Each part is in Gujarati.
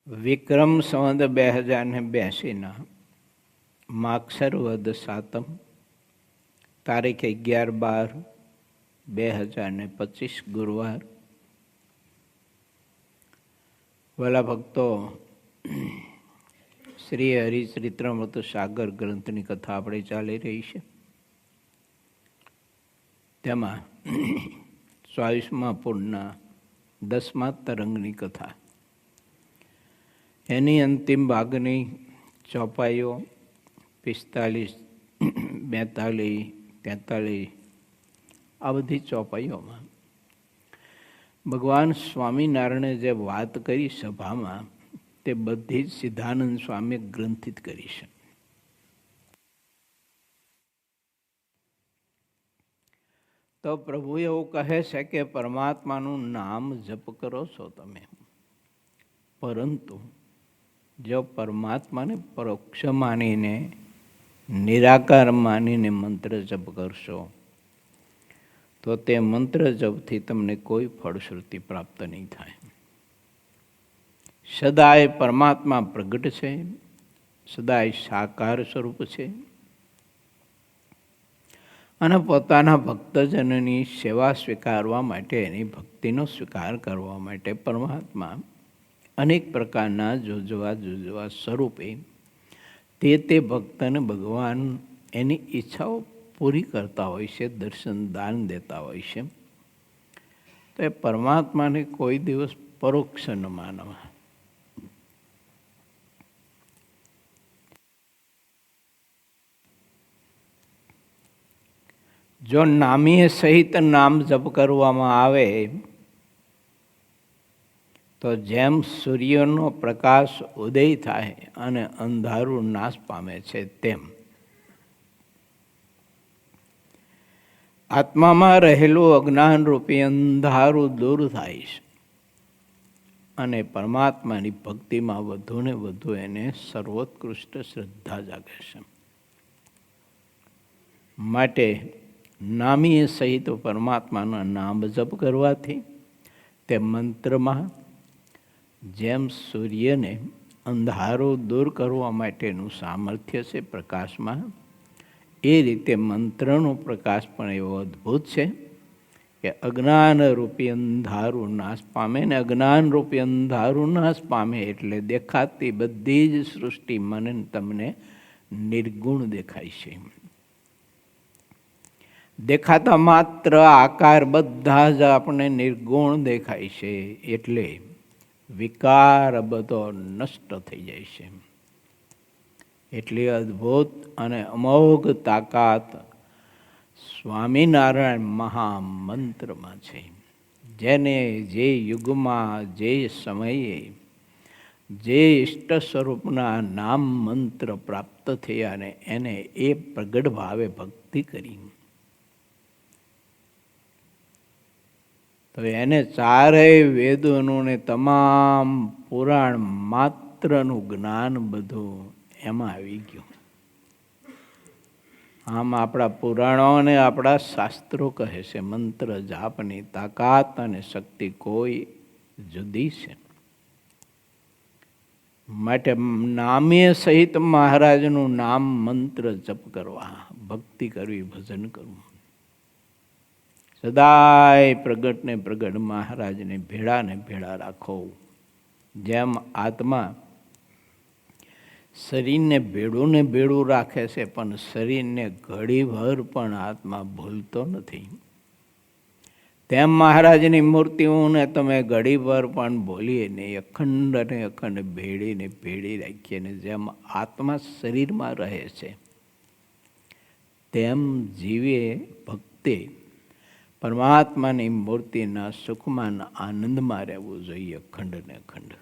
વિક્રમ સંવત 2082 માગસર વદ સાતમ તારીખ 11/12/2025 ગુરુવાર. વાલા ભક્તો, શ્રી હરિચરિત્રામૃત સાગર ગ્રંથની કથા આપણે ચાલી રહી છે. તેમાં 24મા પૂર્ણના 10મા તરંગની કથા, એની અંતિમ ભાગની ચોપાઈઓ 45, 42, 43 આ બધી ચોપાઈઓમાં ભગવાન સ્વામિનારાયણે જે વાત કરી સભામાં, તે બધી જ સિદ્ધાનંદ સ્વામીએ ગ્રંથિત કરી છે. તો પ્રભુ એવું કહે છે કે પરમાત્માનું નામ જપ કરો છો તમે, પરંતુ જો પરમાત્માને પરોક્ષ માનીને, નિરાકાર માનીને મંત્ર જપ કરશો તો તે મંત્ર જપથી તમને કોઈ ફળશ્રુતિ પ્રાપ્ત નહીં થાય. સદાય પરમાત્મા પ્રગટ છે, સદાય સાકાર સ્વરૂપ છે અને પોતાના ભક્તજનની સેવા સ્વીકારવા માટે, એની ભક્તિનો સ્વીકાર કરવા માટે પરમાત્મા અનેક પ્રકારના જુદવા સ્વરૂપે તે ભક્તને ભગવાન એની ઈચ્છાઓ પૂરી કરતા હોય છે, દર્શન દાન દેતા હોય છે. તો એ પરમાત્માને કોઈ દિવસ પરોક્ષ ન માનવા. જો નામીય સહિત નામ જપ કરવામાં આવે તો જેમ સૂર્યનો પ્રકાશ ઉદય થાય અને અંધારું નાશ પામે છે, તેમ આત્મામાં રહેલું અજ્ઞાન રૂપી અંધારું દૂર થાય છે અને પરમાત્માની ભક્તિમાં વધુ ને વધુ એને સર્વોત્કૃષ્ટ શ્રદ્ધા જાગે છે. માટે નામીય સહિત પરમાત્માના નામ જપ કરવાથી તે મંત્રમાં જેમ સૂર્યને અંધારું દૂર કરવા માટેનું સામર્થ્ય છે પ્રકાશમાં, એ રીતે મંત્રનો પ્રકાશ પણ એવો અદ્ભુત છે કે અજ્ઞાન રૂપી અંધારું નાશ પામે. ને અજ્ઞાન રૂપી અંધારું નાશ પામે એટલે દેખાતી બધી જ સૃષ્ટિ મને તમને નિર્ગુણ દેખાય છે. દેખાતા માત્ર આકાર બધા જ આપણે નિર્ગુણ દેખાય છે, એટલે વિકાર બધો નષ્ટ થઈ જાય છે. એટલી અદ્ભુત અને અમોઘ તાકાત સ્વામિનારાયણ મહામંત્રમાં છે, જેને જે યુગમાં, જે સમયે, જે ઇષ્ટ સ્વરૂપના નામ મંત્ર પ્રાપ્ત થયા ને એને એ પ્રગટ ભાવે ભક્તિ કરી, તો એને ચારેય વેદોનું ને તમામ પુરાણ માત્રનું જ્ઞાન બધું એમાં આવી ગયું. આમ આપણા પુરાણો અને આપણા શાસ્ત્રો કહે છે મંત્ર જાપની તાકાત અને શક્તિ કોઈ જુદી છે. માટે નામે સહિત મહારાજનું નામ મંત્ર જપ કરવા, ભક્તિ કરવી, ભજન કરવું. સદાય પ્રગટ ને પ્રગટ મહારાજને ભેળા ને ભેળા રાખો. જેમ આત્મા શરીરને ભેળું ને ભેળું રાખે છે, પણ શરીરને ઘડીભર પણ આત્મા ભૂલતો નથી, તેમ મહારાજની મૂર્તિઓને તમે ઘડીભર પણ ભૂલીએ નહીં, અખંડ ને અખંડ ભેળીને ભેળી રાખીએ. જેમ આત્મા શરીરમાં રહે છે, તેમ જીવે ભક્તે પરમાત્માની મૂર્તિના સુખમાં આનંદમાં રહેવું જોઈએ, અખંડ ને અખંડ.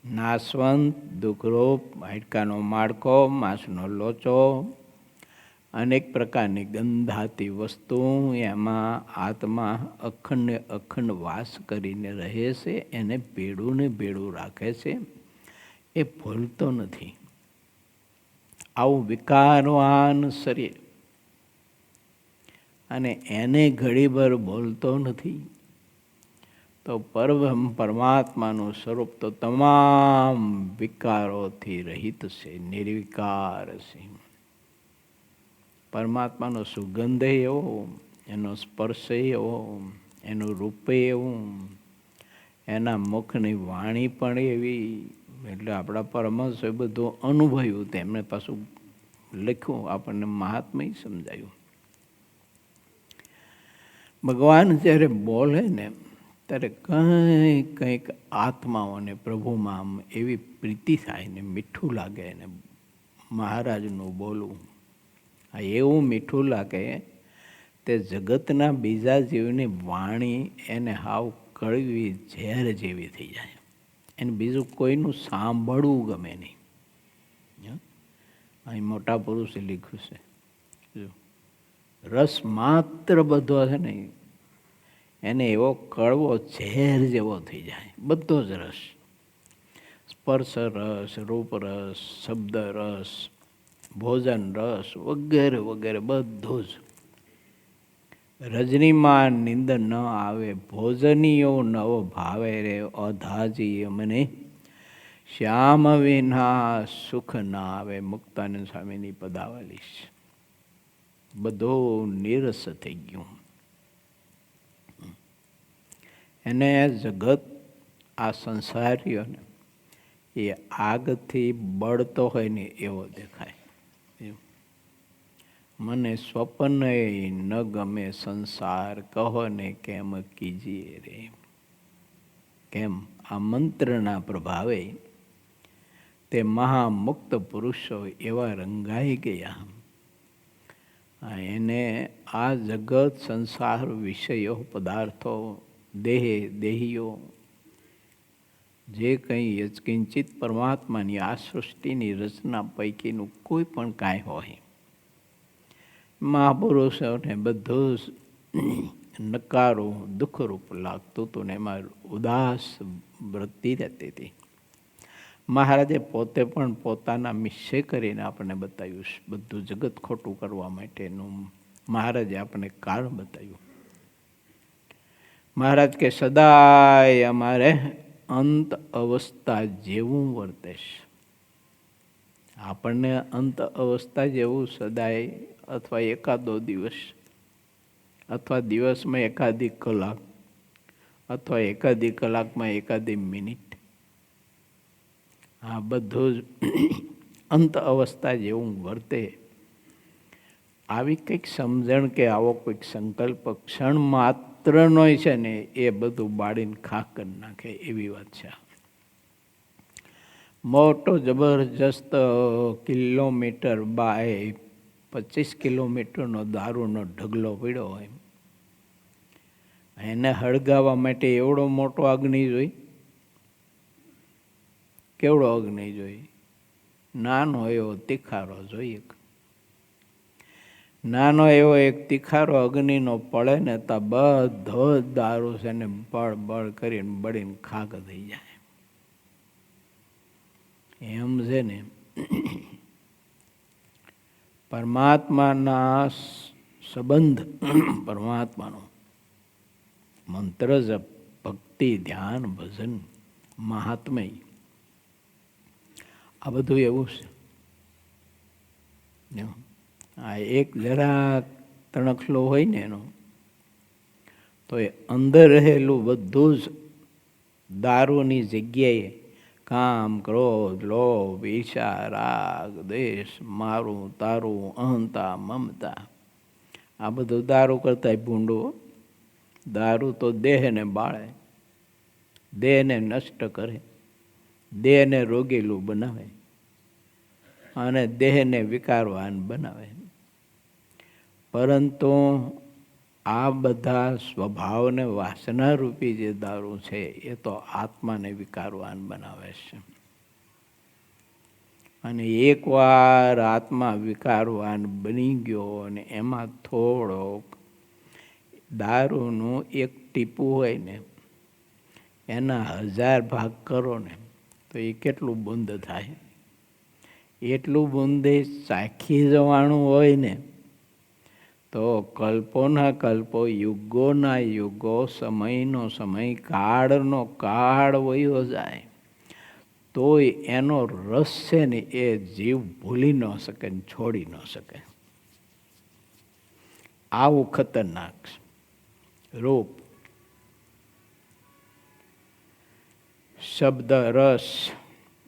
નાશવંત, દુઃખરૂપ, હાડકાનો માળખો, માંસનો લોચો, અનેક પ્રકારની ગંધાતી વસ્તુ, એમાં આત્મા અખંડ અખંડ વાસ કરીને રહે છે, એને ભેળું ને ભેળું રાખે છે, એ ભૂલતો નથી. આવું વિકારવાન શરીર અને એને ઘડીભર ભૂલતો નથી, તો પરમાત્માનું સ્વરૂપ તો તમામ વિકારોથી રહિત છે, નિર્વિકાર છે. પરમાત્માનો સુગંધ એવો, એનો સ્પર્શ એવો, એનું રૂપે એવું, એના મુખની વાણી પણ એવી. એટલે આપણા પરમહંસોએ બધું અનુભવ્યું, તેમને પાછું લખ્યું, આપણને મહાત્મય સમજાયું. ભગવાન જ્યારે બોલે ને ત્યારે કંઈક આત્માઓને પ્રભુમાં આમ એવી પ્રીતિ થાય ને મીઠું લાગે ને મહારાજનું બોલવું આ એવું મીઠું લાગે તે જગતના બીજા જીવની વાણી એને હાવ કડવી ઝેર જેવી થઈ જાય, એને બીજું કોઈનું સાંભળવું ગમે નહીં. અહીં મોટા પુરુષે લખ્યું છે, રસ માત્ર બધો છે ને એને એવો કડવો ઝેર જેવો થઈ જાય, બધો જ રસ, સ્પર્શ રસ, રૂપ રસ, શબ્દ રસ, ભોજન રસ વગેરે વગેરે બધું જ. રજનીમાં નિંદ ન આવે, ભોજનીયો નવ ભાવે રે, અધાજી મને શ્યામ વિના સુખ ના આવે. મુક્તાનંદ સ્વામીની પદાવલી છે. બધું નીરસ થઈ ગયું. એને જગત આ સંસારીઓને એ આગથી બળતો હોય ને એવો દેખાય. મને સ્વપ્ન ન ગમે સંસાર, કહો ને કેમ કીજીએ રે. કેમ આ મંત્રના પ્રભાવે તે મહામુક્ત પુરુષો એવા રંગાઈ ગયા. એને આ જગત સંસાર વિષયો પદાર્થો દેહ દેહીઓ જે કંઈ યત્કિંચિત પરમાત્માની આ સૃષ્ટિની રચના પૈકીનું કોઈ પણ કાંઈ હોય, મહાપુરુષોને બધું નકારું દુઃખરૂપ લાગતું હતું ને એમાં ઉદાસ વૃત્તિ રહેતી હતી. મહારાજે પોતે પણ પોતાના નિશ્ચય કરીને આપણને બતાવ્યું છે. બધું જગત ખોટું કરવા માટેનું મહારાજે આપણને કારણ બતાવ્યું. મહારાજ કે સદાય અમારે અંત અવસ્થા જેવું વર્તે છે. આપણને અંત અવસ્થા જેવું સદાય, અથવા એકાદો દિવસ, અથવા દિવસમાં એકાદી કલાક, અથવા એકાદી કલાકમાં એકાદી મિનિટ, આ બધું જ અંત અવસ્થા જેવું વર્તે. આવી કંઈક સમજણ કે આવો કોઈક સંકલ્પ ક્ષણ માત્રનો છે ને એ બધું બાળીને ખાક કરી નાખે એવી વાત છે. મોટો જબરજસ્ત કિલોમીટર બાય 25 કિલોમીટરનો દારૂનો ઢગલો પડ્યો હોય, એને હળગાવવા માટે એવડો મોટો અગ્નિ જોઈ? કેવડો અગ્નિ જોઈ? નાનો એવો તીખારો જોઈએ. નાનો એવો એક તીખારો અગ્નિનો પડે ને તો બધો જ દારૂ છે ને બળ બળ કરીને બળીને ખાક થઈ જાય. એમ છે ને પરમાત્માના સંબંધ, પરમાત્માનો મંત્ર જપ, ભક્તિ, ધ્યાન, ભજન, મહાત્મય, આ બધું એવું છે. આ એક જરા તણખલો હોય ને એનો, તો એ અંદર રહેલું બધું જ દારૂની જગ્યાએ કામ, ક્રોધ, લોભ, ઈર્ષા, રાગ, દ્વેષ, મારું તારું, અહંતા, મમતા, આ બધું દારૂ કરતા ભૂંડું. દારૂ તો દેહને બાળે, દેહને નષ્ટ કરે, દેહને રોગીલું બનાવે અને દેહને વિકારવાન બનાવે. પરંતુ આ બધા સ્વભાવને વાસના રૂપી જે દારૂ છે એ તો આત્માને વિકારવાન બનાવે છે. અને એકવાર આત્મા વિકારવાન બની ગયો અને એમાં થોડોક દારૂનું એક ટીપું હોય ને એના 1000 ભાગ કરો ને તો એ કેટલું બુંદ થાય? એટલું બુંદે ચાખી જવાનું હોય ને તો કલ્પોના કલ્પો, યુગોના યુગો, સમયનો સમય, કાળનો કાળ વયો જાય તોય એનો રસ છે ને એ જીવ ભૂલી ન શકે ને છોડી ન શકે. આવું ખતરનાક રૂપ. શબ્દ, રસ,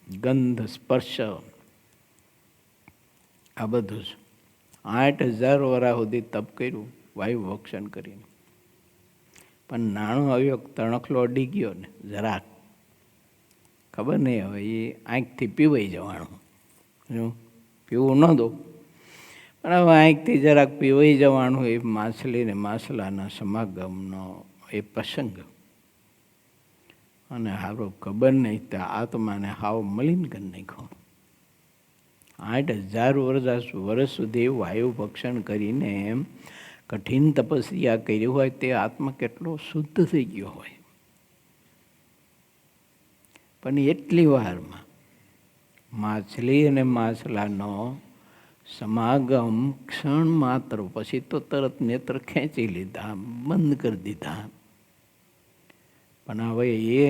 ગંધ, સ્પર્શ, આ બધું જ 8,000 વર્ષ સુધી તપ કર્યું વાયુ ભક્ષણ કરીને, પણ નાનો આવ્યો તણખલો અડી ગયો ને જરાક ખબર નહીં, હવે એ આંખથી પીવાઈ જવાનું, પીવું ન દો પણ હવે આંખથી જરાક પીવાઈ જવાનું. એ માછલી ને માછલાના સમાગમનો એ પ્રસંગ, અને હારો ખબર નહીં તો આત્માને હાવ મલિન કરી નાખ્યો. 8,000 વર્ષ સુધી વાયુ ભક્ષણ કરીને એમ કઠિન તપસ્યા કરી હોય તે આત્મા કેટલો શુદ્ધ થઈ ગયો હોય, પણ એટલી વારમાં માછલી અને માછલાનો સમાગમ ક્ષણ માત્ર, પછી તો તરત નેત્ર ખેંચી લીધા, બંધ કરી દીધા. પણ હવે એ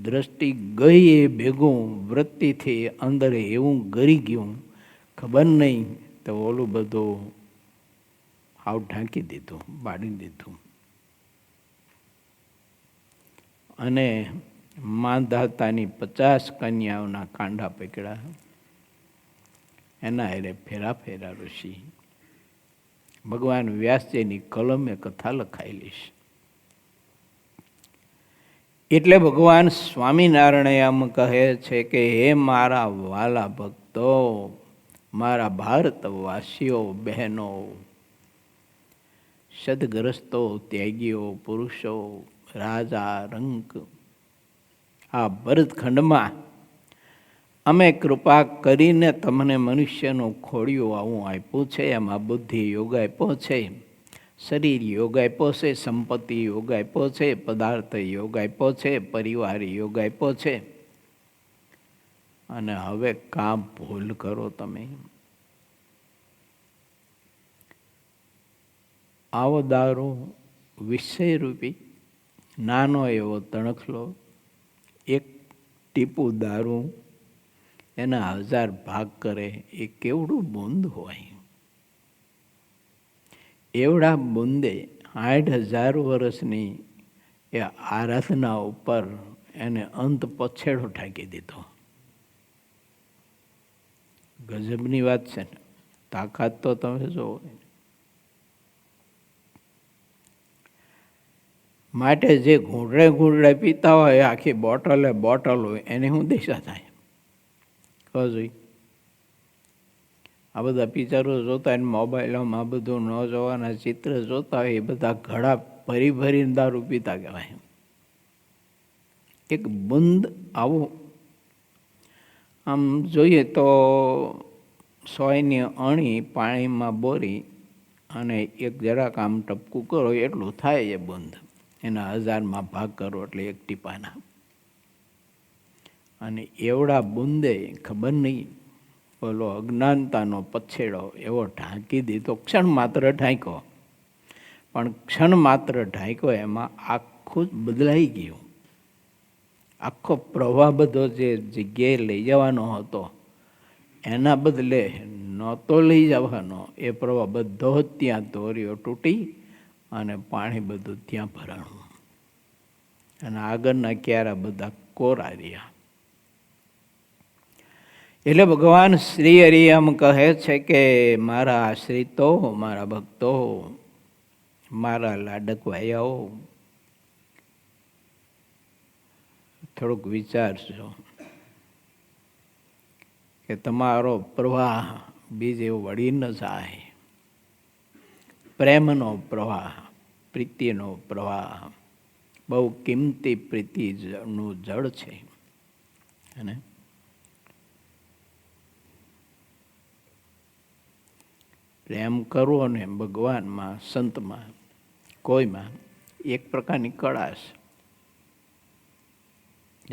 દ્રષ્ટિ ગઈ એ ભેગું વૃત્તિથી અંદર એવું ગરી ગયું, ખબર નહીં તો ઓલું બધું હાવ ઢાંકી દીધું, બાળી દીધું. અને માંધાતાની 50 કન્યાઓના કાંડા પકડ્યા, એના એને ફેરા ફેરા ઋષિ ભગવાન વ્યાસજીની કલમે કથા લખાયેલી છે. એટલે ભગવાન સ્વામિનારાયણ એમ કહે છે કે હે મારા વાલા ભક્તો, મારા ભારતવાસીઓ, બહેનો, સદગ્રસ્તો, ત્યાગીઓ, પુરુષો, રાજા, રંક, આ ભરતખંડમાં અમે કૃપા કરીને તમને મનુષ્યનું ખોડિયું આવું આપ્યું છે. એમાં બુદ્ધિ યોગ આપ્યો છે, શરીર યોગ આપ્યો છે, સંપત્તિ યોગ આપ્યો છે, પદાર્થ યોગ આપ્યો છે, પરિવાર યોગ આપ્યો છે. અને હવે કામ ભૂલ કરો તમે. આવો દારૂ વિષયરૂપી નાનો એવો તણખલો, એક ટીપું દારૂ એના 1000 ભાગ કરે એ કેવડું બુંદ હોય. એવડા બુંદે 8,000 વર્ષની એ આરાધના ઉપર એને અંત પછેડો ઢાંકી દીધો. ગજબની વાત છે ને, તાકાત તો તમે જોવો. માટે જે ઘૂંટડે ઘૂંટડે પીતા હોય, આખી બોટલ હોય, એને શું દિશા થાય કહો જોઈ. આ બધા પિક્ચરો જોતા હોય, મોબાઈલોમાં બધું ન જોવાના ચિત્ર જોતા હોય, એ બધા ઘડા ભરી ભરીને દારૂ પીતા કહેવાય. એક બુંદ આવું આમ જોઈએ તો 100ની અણી પાણીમાં બોરી અને એક જરાક આમ ટપકું કરો એટલું થાય એ બુંદ. એના 1000માં ભાગ કરો એટલે એક ટીપાના. અને એવડા બુંદે ખબર નહીં બોલો અજ્ઞાનતાનો પછેડો એવો ઢાંકી દીધો. ક્ષણ માત્ર ઢાંક્યો, પણ ક્ષણ માત્ર ઢાંક્યો એમાં આખું જ બદલાઈ ગયું. આખો પ્રવાહ બધો જે જગ્યાએ લઈ જવાનો હતો એના બદલે નહોતો લઈ જવાનો, એ પ્રવાહ બધો જ ત્યાં દોર્યો તૂટી અને પાણી બધું ત્યાં ભરાણું, અને આગળના ક્યારા બધા કોરા રહ્યા. એટલે ભગવાન શ્રી હરિ એમ કહે છે કે મારા આશ્રિતો, મારા ભક્તો, મારા લાડક ભાઈઓ, થોડુંક વિચારજો કે તમારો પ્રવાહ બીજે વળી ન જાય. પ્રેમનો પ્રવાહ, પ્રીતિનો પ્રવાહ, બહુ કિંમતી પ્રીતિનું જળ છે. અને પ્રેમ કરવો ને ભગવાનમાં, સંતમાં, કોઈમાં એક પ્રકારની કળા છે.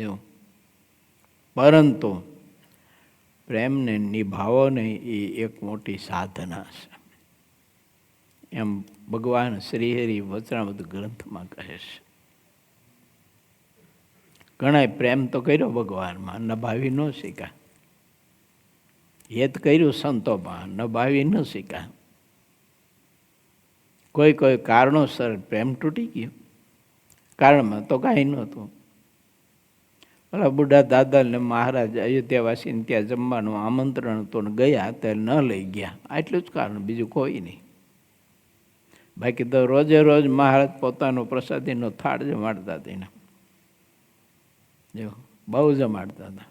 એવું, પરંતુ પ્રેમને નિભાવો ને એ એક મોટી સાધના છે. એમ ભગવાન શ્રીહરિ વચનામૃત ગ્રંથમાં કહે છે. ઘણાય પ્રેમ તો કર્યો ભગવાનમાં, નભાવી ન શીખા. હેત કર્યું સંતોમાં, નભાવી ન શીખા. કોઈ કોઈ કારણોસર પ્રેમ તૂટી ગયો. કારણમાં તો કાંઈ નહોતું. ઓલા બુઢા દાદાને મહારાજ અયોધ્યાવાસીને ત્યાં જમવાનું આમંત્રણ હતું ને ગયા ત્યારે ન લઈ ગયા, આટલું જ કારણ, બીજું કોઈ નહીં. બાકી તો રોજે રોજ મહારાજ પોતાનો પ્રસાદીનો થાળ જમાડતા હતા. જો બહુ જમાડતા હતા.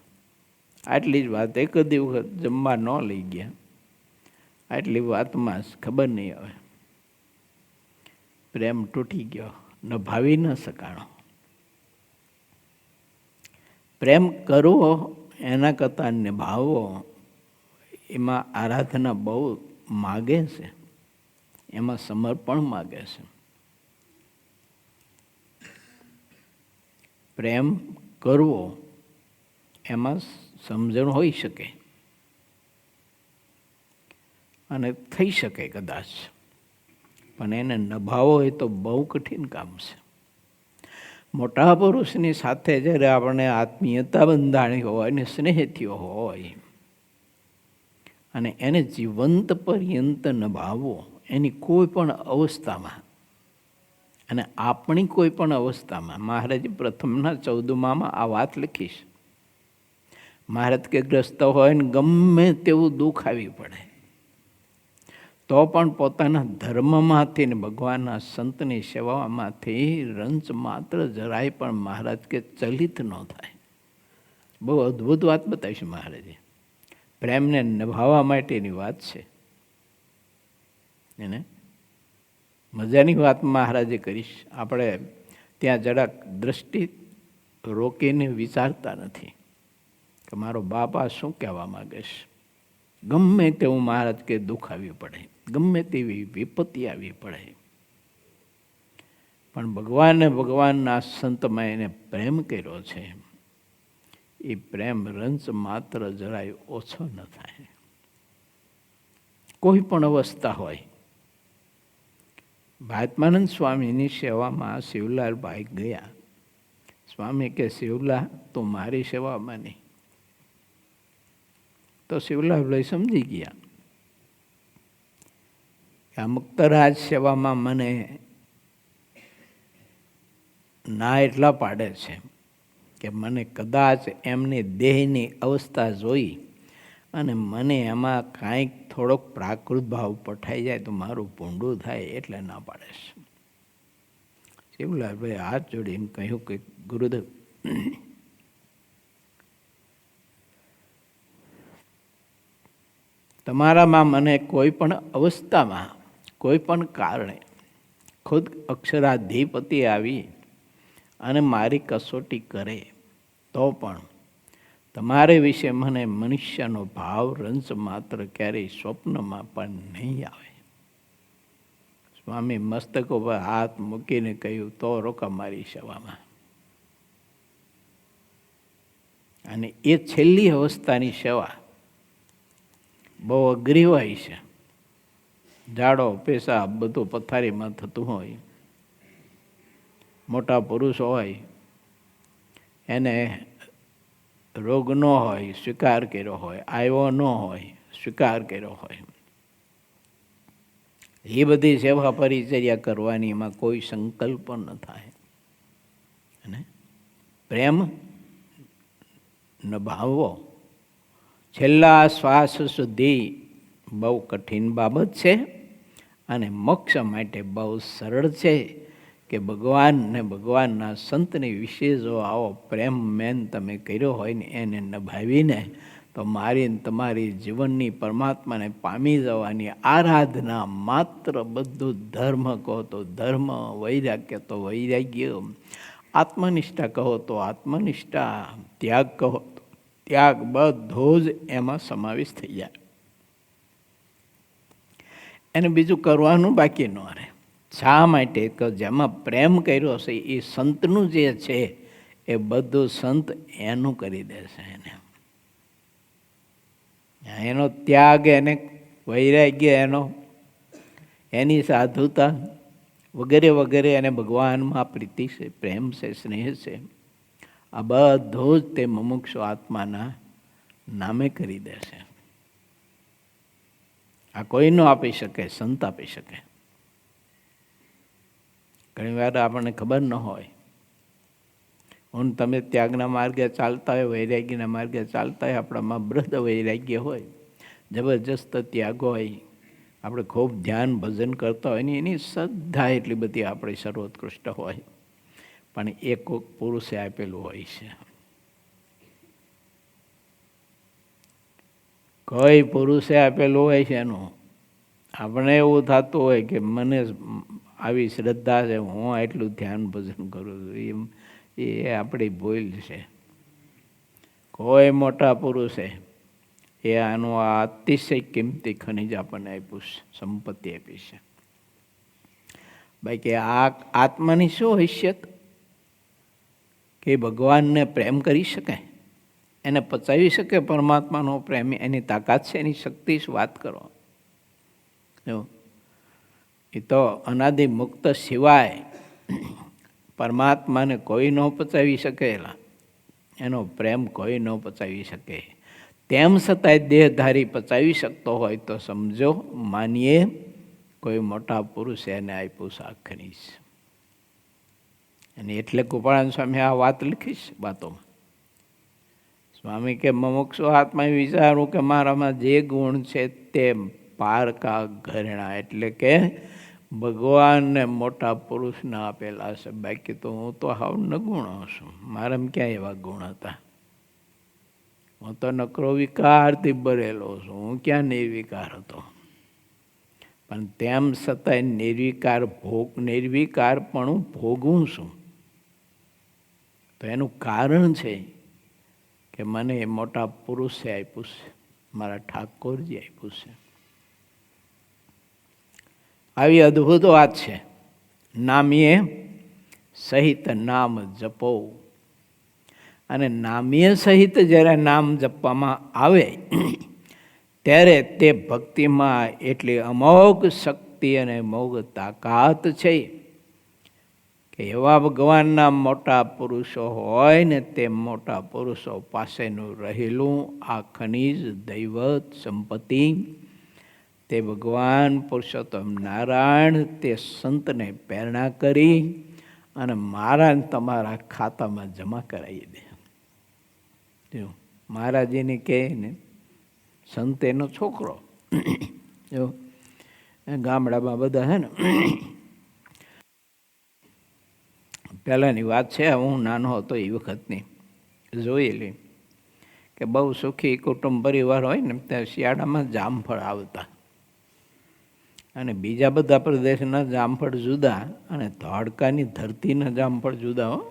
આટલી જ વાત, એક જ વખત જમવા ન લઈ ગયા, આટલી વાતમાં ખબર નહીં આવે. પ્રેમ તૂટી ગયો, નભાવી ન શકાણો. પ્રેમ કરવો એના કરતાં નિભાવવો એમાં આરાધના બહુ માગે છે, એમાં સમર્પણ માગે છે. પ્રેમ કરવો એમાં સમજણ હોઈ શકે અને થઈ શકે કદાચ, પણ એને નભાવો એ તો બહુ કઠિન કામ છે. મોટા પુરુષની સાથે જ્યારે આપણે આત્મીયતા બંધાણી હોય અને સ્નેહ થયો હોય અને એને જીવંત પર્યંત નભાવવો એની કોઈ પણ અવસ્થામાં, અને આપણી કોઈ પણ અવસ્થામાં. મહારાજ પ્રથમના 14માં આ વાત લખીશ. મહારાજ કે ગ્રસ્ત હોય ને ગમે તેવું દુઃખ આવી પડે તો પણ પોતાના ધર્મમાંથી ને ભગવાનના સંતની સેવામાંથી રંચ માત્ર જરાય પણ મહારાજ કે ચલિત ન થાય. બહુ અદ્ભુત વાત બતાવી છે મહારાજે. પ્રેમને નિભાવવા માટેની વાત છે. એને મજાની વાત મહારાજે કરીશ. આપણે ત્યાં જરાક દ્રષ્ટિ રોકીને વિચારતા નથી કે મારો બાપા શું કહેવા માગે છે. ગમે તેવું મહારાજ કે દુઃખ આવી પડે, ગમે તેવી વિપત્તિ આવી પડે, પણ ભગવાને ભગવાનના સંતમાં એને પ્રેમ કર્યો છે. એ પ્રેમ રંચ માત્ર જરાય ઓછો ન થાય. કોઈ પણ અવસ્થા હોય. મહાત્માનંદ સ્વામીની સેવામાં શિવલાલભાઈ ગયા. સ્વામી કે શિવલા તું મારી સેવામાં નહીં. તો શિવલાલભાઈ સમજી ગયા કે આ મુક્તરાજ સેવામાં મને ના એટલા પાડે છે કે મને કદાચ એમની દેહની અવસ્થા જોઈ અને મને એમાં કાંઈક થોડોક પ્રાકૃત ભાવ પઠાઈ જાય તો મારું ભૂંડું થાય એટલે ના પાડે છે. શિવલાલભાઈ હાથ જોડીને કહ્યું કે ગુરુદેવ, તમારામાં મને કોઈ પણ અવસ્થામાં, કોઈ પણ કારણે ખુદ અક્ષરાધિપતિ આવી અને મારી કસોટી કરે તો પણ તમારે વિશે મને મનુષ્યનો ભાવ રંચ માત્ર ક્યારેય સ્વપ્નમાં પણ નહીં આવે. સ્વામી મસ્તક ઉપર હાથ મૂકીને કહ્યું તો રોકા મારી સેવામાં. અને એ છેલ્લી અવસ્થાની સેવા બહુ અઘરી હોય છે. ઝાડો પેશાબ બધું પથારીમાં થતું હોય, મોટા પુરુષ હોય, એને રોગ ન હોય, સ્વીકાર કર્યો હોય, આવ્યો ન હોય, સ્વીકાર કર્યો હોય, એ બધી સેવા પરિચર્યા કરવાની એમાં કોઈ સંકલ્પ ન થાય. અને પ્રેમ નિભાવવો છેલ્લા શ્વાસ સુધી બહુ કઠિન બાબત છે અને મોક્ષ માટે બહુ સરળ છે કે ભગવાન ને ભગવાનના સંતની વિશે જો આવો પ્રેમ મેન તમે કર્યો હોય ને એને નિભાવીને તો મારી તમારી જીવનની પરમાત્માને પામી જવાની આરાધના માત્ર. બધું ધર્મ કહો તો ધર્મ, વૈરાગ્ય તો વૈરાગ્ય, આત્મનિષ્ઠા કહો તો આત્મનિષ્ઠા, ત્યાગ કહો તો ત્યાગ, બધો જ એમાં સમાવેશ થઈ જાય. એને બીજું કરવાનું બાકી ન રહે. શા માટે? કે જેમાં પ્રેમ કર્યો છે એ સંતનું જે છે એ બધું સંત એનું કરી દેશે. એનો ત્યાગ, એને વૈરાગ્ય, એનો એની સાધુતા વગેરે વગેરે, અને ભગવાનમાં પ્રીતિ છે, પ્રેમ છે, સ્નેહ છે, આ બધું જ તે મુમુક્ષુ આત્માના નામે કરી દેશે. આ કોઈ ન આપી શકે, સંત આપી શકે. ઘણી વાર આપણને ખબર ન હોય. હું તમે ત્યાગના માર્ગે ચાલતા હોય, વૈરાગ્યના માર્ગે ચાલતા હોય, આપણામાં બૃહદ વૈરાગ્ય હોય, જબરજસ્ત ત્યાગ હોય, આપણે ખૂબ ધ્યાન ભજન કરતા હોય ને એની શ્રદ્ધા એટલી બધી આપણી સર્વોત્કૃષ્ટ હોય, પણ એ કોઈક પુરુષે આપેલું હોય છે. કોઈ પુરુષે આપેલું હોય છે એનું. આપણે એવું થતું હોય કે મને આવી શ્રદ્ધા છે, હું એટલું ધ્યાન ભજન કરું છું, એ આપણી ભૂલ છે. કોઈ મોટા પુરુષે એ આનું આ અતિશય કિંમતી ખનિજ આપણને આપ્યું છે, સંપત્તિ આપી છે. બાકી આ આત્માની શું હૈસિયત કે ભગવાનને પ્રેમ કરી શકે, એને પચાવી શકે પરમાત્માનો પ્રેમ, એની તાકાત છે, એની શક્તિ છે, વાત કરો. એ તો અનાદિ મુક્ત સિવાય પરમાત્માને કોઈ ન પચાવી શકેલા, એનો પ્રેમ કોઈ ન પચાવી શકે. તેમ છતાંય દેહધારી પચાવી શકતો હોય તો સમજો, માનીએ કોઈ મોટા પુરુષે એને આપ્યું સાખની છે. અને એટલે ગોપાળાન સ્વામી આ વાત લખીશ વાતોમાં. સ્વામી કે મુમુક્ષુ આત્મા વિચારું કે મારામાં જે ગુણ છે તે પારકા ઘરેણા, એટલે કે ભગવાનને મોટા પુરુષને આપેલા છે. બાકી તો હું તો હાવ નગુણો છું, મારામાં ક્યાં એવા ગુણ હતા? હું તો નકરો વિકારથી ભરેલો છું, હું ક્યાં નિર્વિકાર હતો? પણ તેમ છતાંય નિર્વિકાર પણ ભોગવું છું. તો એનું કારણ છે કે મને એ મોટા પુરુષે આપ્યું છે, મારા ઠાકોરજી આપ્યું છે. આવી અદ્ભુત વાત છે. નામીએ સહિત નામ જપો. અને નામીએ સહિત જ્યારે નામ જપવામાં આવે ત્યારે તે ભક્તિમાં એટલી અમોઘ શક્તિ અને અમોઘ તાકાત છે કે એવા ભગવાનના મોટા પુરુષો હોય ને, તે મોટા પુરુષો પાસેનું રહેલું આ ખનિજ દૈવત સંપત્તિ, તે ભગવાન પુરુષોત્તમ નારાયણ તે સંતને પ્રેરણા કરી અને મારા તમારા ખાતામાં જમા કરાવી દે. મહારાજીને કહે ને, સંત એનો છોકરો. જો ગામડામાં બધા છે ને, પહેલાંની વાત છે, હું નાનો હતો એ વખતની જોયેલી, કે બહુ સુખી કુટુંબ પરિવાર હોય ને ત્યાં શિયાળામાં જામફળ આવતા, અને બીજા બધા પ્રદેશના જામફળ જુદા અને ધોળકાની ધરતીના જામફળ જુદા. હો,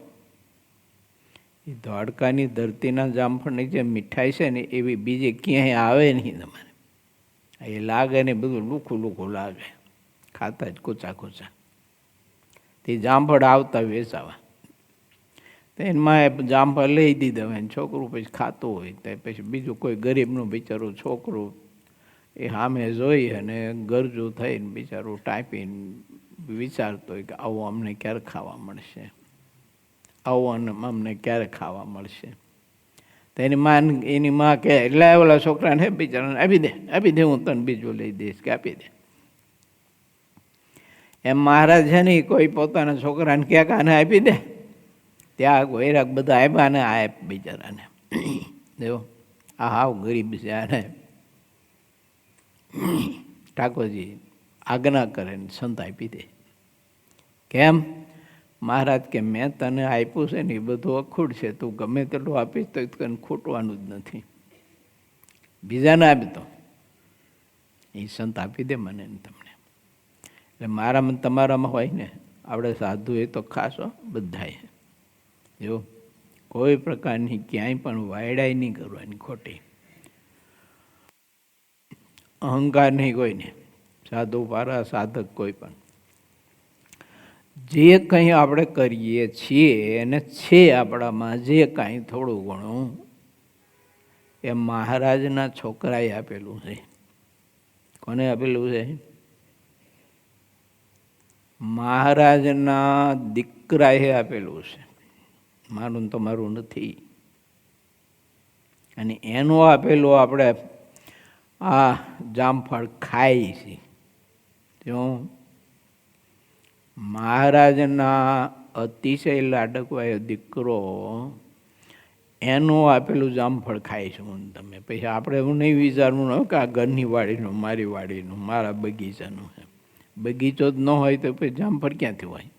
એ ધોળકાની ધરતીના જામફળની જે મીઠાઈ છે ને એવી બીજે ક્યાંય આવે નહીં તમારે. એ લાગે ને બધું લુખું લુખું લાગે, ખાતા જ કૂચા કૂચા. તે જામફળ આવતા વેચાવા, તો એમાં જામફળ લઈ દીધા હોય, છોકરું પછી ખાતું હોય, તો પછી બીજું કોઈ ગરીબનું બિચારું છોકરું એ સામે જોઈ અને ગરજુ થઈને બિચારું ટાઈપીને વિચારતો હોય કે આવું અમને ક્યારે ખાવા મળશે, આવું અમને ક્યારે ખાવા મળશે. તો એની માં કે એટલે ઓલા છોકરાને હે બિચારાને આપી દે, હું તને બીજું લઈ દઈશ, કે આપી દે. એમ મહારાજ છે ને કોઈ પોતાના છોકરાને ક્યાંક આને આપી દે, ત્યાં વૈરાગ બધા આપ્યા ને આ બિચારાને જો આ હાવ ગરીબ છે, આને ઠાકોરજી આજ્ઞા કરે ને સંત આપી દે. કેમ? મહારાજ કે મેં તને આપ્યું છે ને એ બધું અખૂટ છે, તું ગમે તેટલું આપીશ તો તને ખૂટવાનું જ નથી, બીજાને આપતો એ સંત આપી દે મને ને તમને. એટલે મારામાં તમારામાં હોય ને, આપણે સાધુ એ તો ખાસો બધાએ જો કોઈ પ્રકારની ક્યાંય પણ વાયડાઈ નહીં કરવાની ખોટી, અહંકાર નહીં કોઈને, સાધુ પારા સાધક કોઈ પણ. જે કંઈ આપણે કરીએ છીએ અને છે આપણામાં જે કાંઈ થોડું ઘણું, એ મહારાજના છોકરાએ આપેલું છે. કોને આપેલું છે? મહારાજના દીકરાએ આપેલું છે, મારું ને તમારું નથી. અને એનું આપેલું આપણે આ જામફળ ખાઈ છીએ. જો મહારાજના અતિશય લાડકવાયો દીકરો એનું આપેલું જામફળ ખાય છે હું તમે. પછી આપણે એવું નહીં વિચારવું કે આ ઘરની વાડીનું, મારી વાડીનું, મારા બગીચાનું છે. બગીચો જ ન હોય તો પછી જામફળ ક્યાંથી હોય?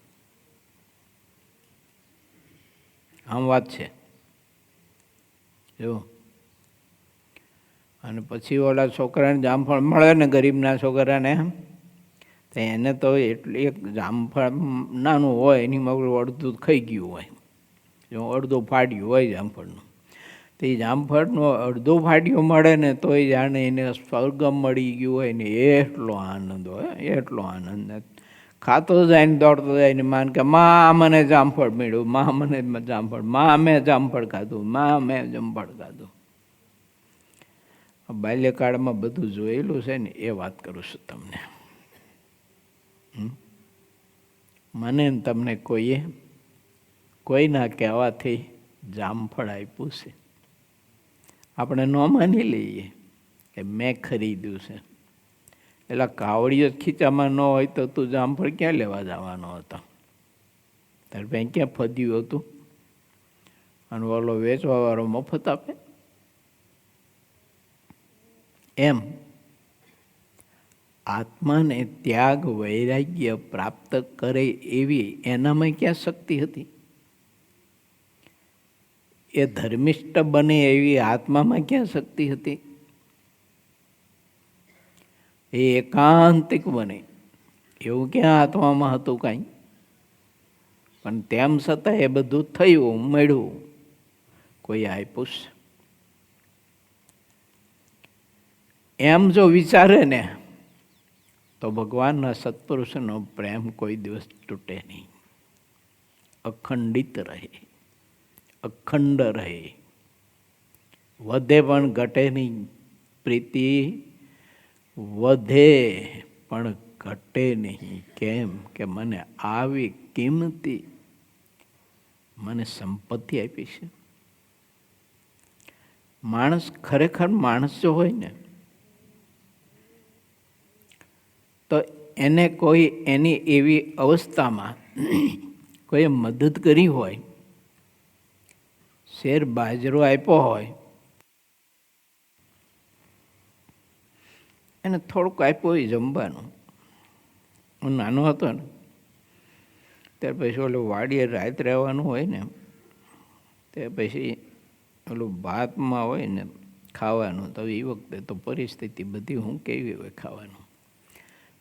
આમ વાત છે. જો અને પછી ઓલા છોકરાને જામફળ મળે ને, ગરીબના છોકરાને, તો એને તો એટલી એક જામફળ નાનું હોય એની મગર અડધું ખાઈ ગયું હોય, જો અડધું ફાડ્યું હોય જામફળનું. તો એ જામફળનું અડધું ફાડ્યું મળે ને તો એ જાણે એને સ્વર્ગ મળી ગયું હોય ને એટલો આનંદ હોય, એટલો આનંદ. ખાતો જાય ને દોડતો જાય ને માન કે માં મને જામફળ મળ્યું, માં મને જામફળ, માં મેં જામફળ ખાધું, માં મેં જામફળ ખાધું. બાલ્યકાળમાં બધું જોયેલું છે ને એ વાત કરું છું તમને. મને તમને કોઈના કહેવાથી જામફળ આપ્યું છે, આપણે ન માની લઈએ કે મેં ખરીદ્યું છે. એટલે કાવડીઓ ખીચામાં ન હોય તો તું જામફળ ક્યાં લેવા જવાનો હતો? તારે ભાઈ ક્યાં ફદ્યું હતું? અને ઓલો વેચવાવાળો મફત આપે એમ. આત્માને ત્યાગ વૈરાગ્ય પ્રાપ્ત કરે એવી એનામાં ક્યાં શક્તિ હતી? એ ધર્મિષ્ઠ બને એવી આત્મામાં ક્યાં શક્તિ હતી? એ એકાંતિક બને એવું ક્યાં આત્મામાં હતું કાંઈ? પણ તેમ છતાં એ બધું થયું, મળ્યું, કોઈ આપ્યું? એમ જો વિચારે ને તો ભગવાનના સત્પુરુષનો પ્રેમ કોઈ દિવસ તૂટે નહીં, અખંડિત રહે, અખંડ રહે, વધે પણ ઘટે નહીં. પ્રીતિ વધે પણ ઘટે નહીં. કેમ કે મને આવી કિંમતી મને સંપત્તિ આપી છે. માણસ ખરેખર માણસ જો હોય ને તો એને કોઈ એની એવી અવસ્થામાં કોઈએ મદદ કરી હોય, શેર બાજરો આપ્યો હોય, એને થોડુંક આપ્યું હોય જમવાનું. હું નાનો હતો ને ત્યાર પછી ઓલું વાડીએ રાત રહેવાનું હોય ને, તે પછી ઓલું ભાતમાં હોય ને ખાવાનું. તો એ વખતે તો પરિસ્થિતિ બધી હું કેવી હોય ખાવાનું.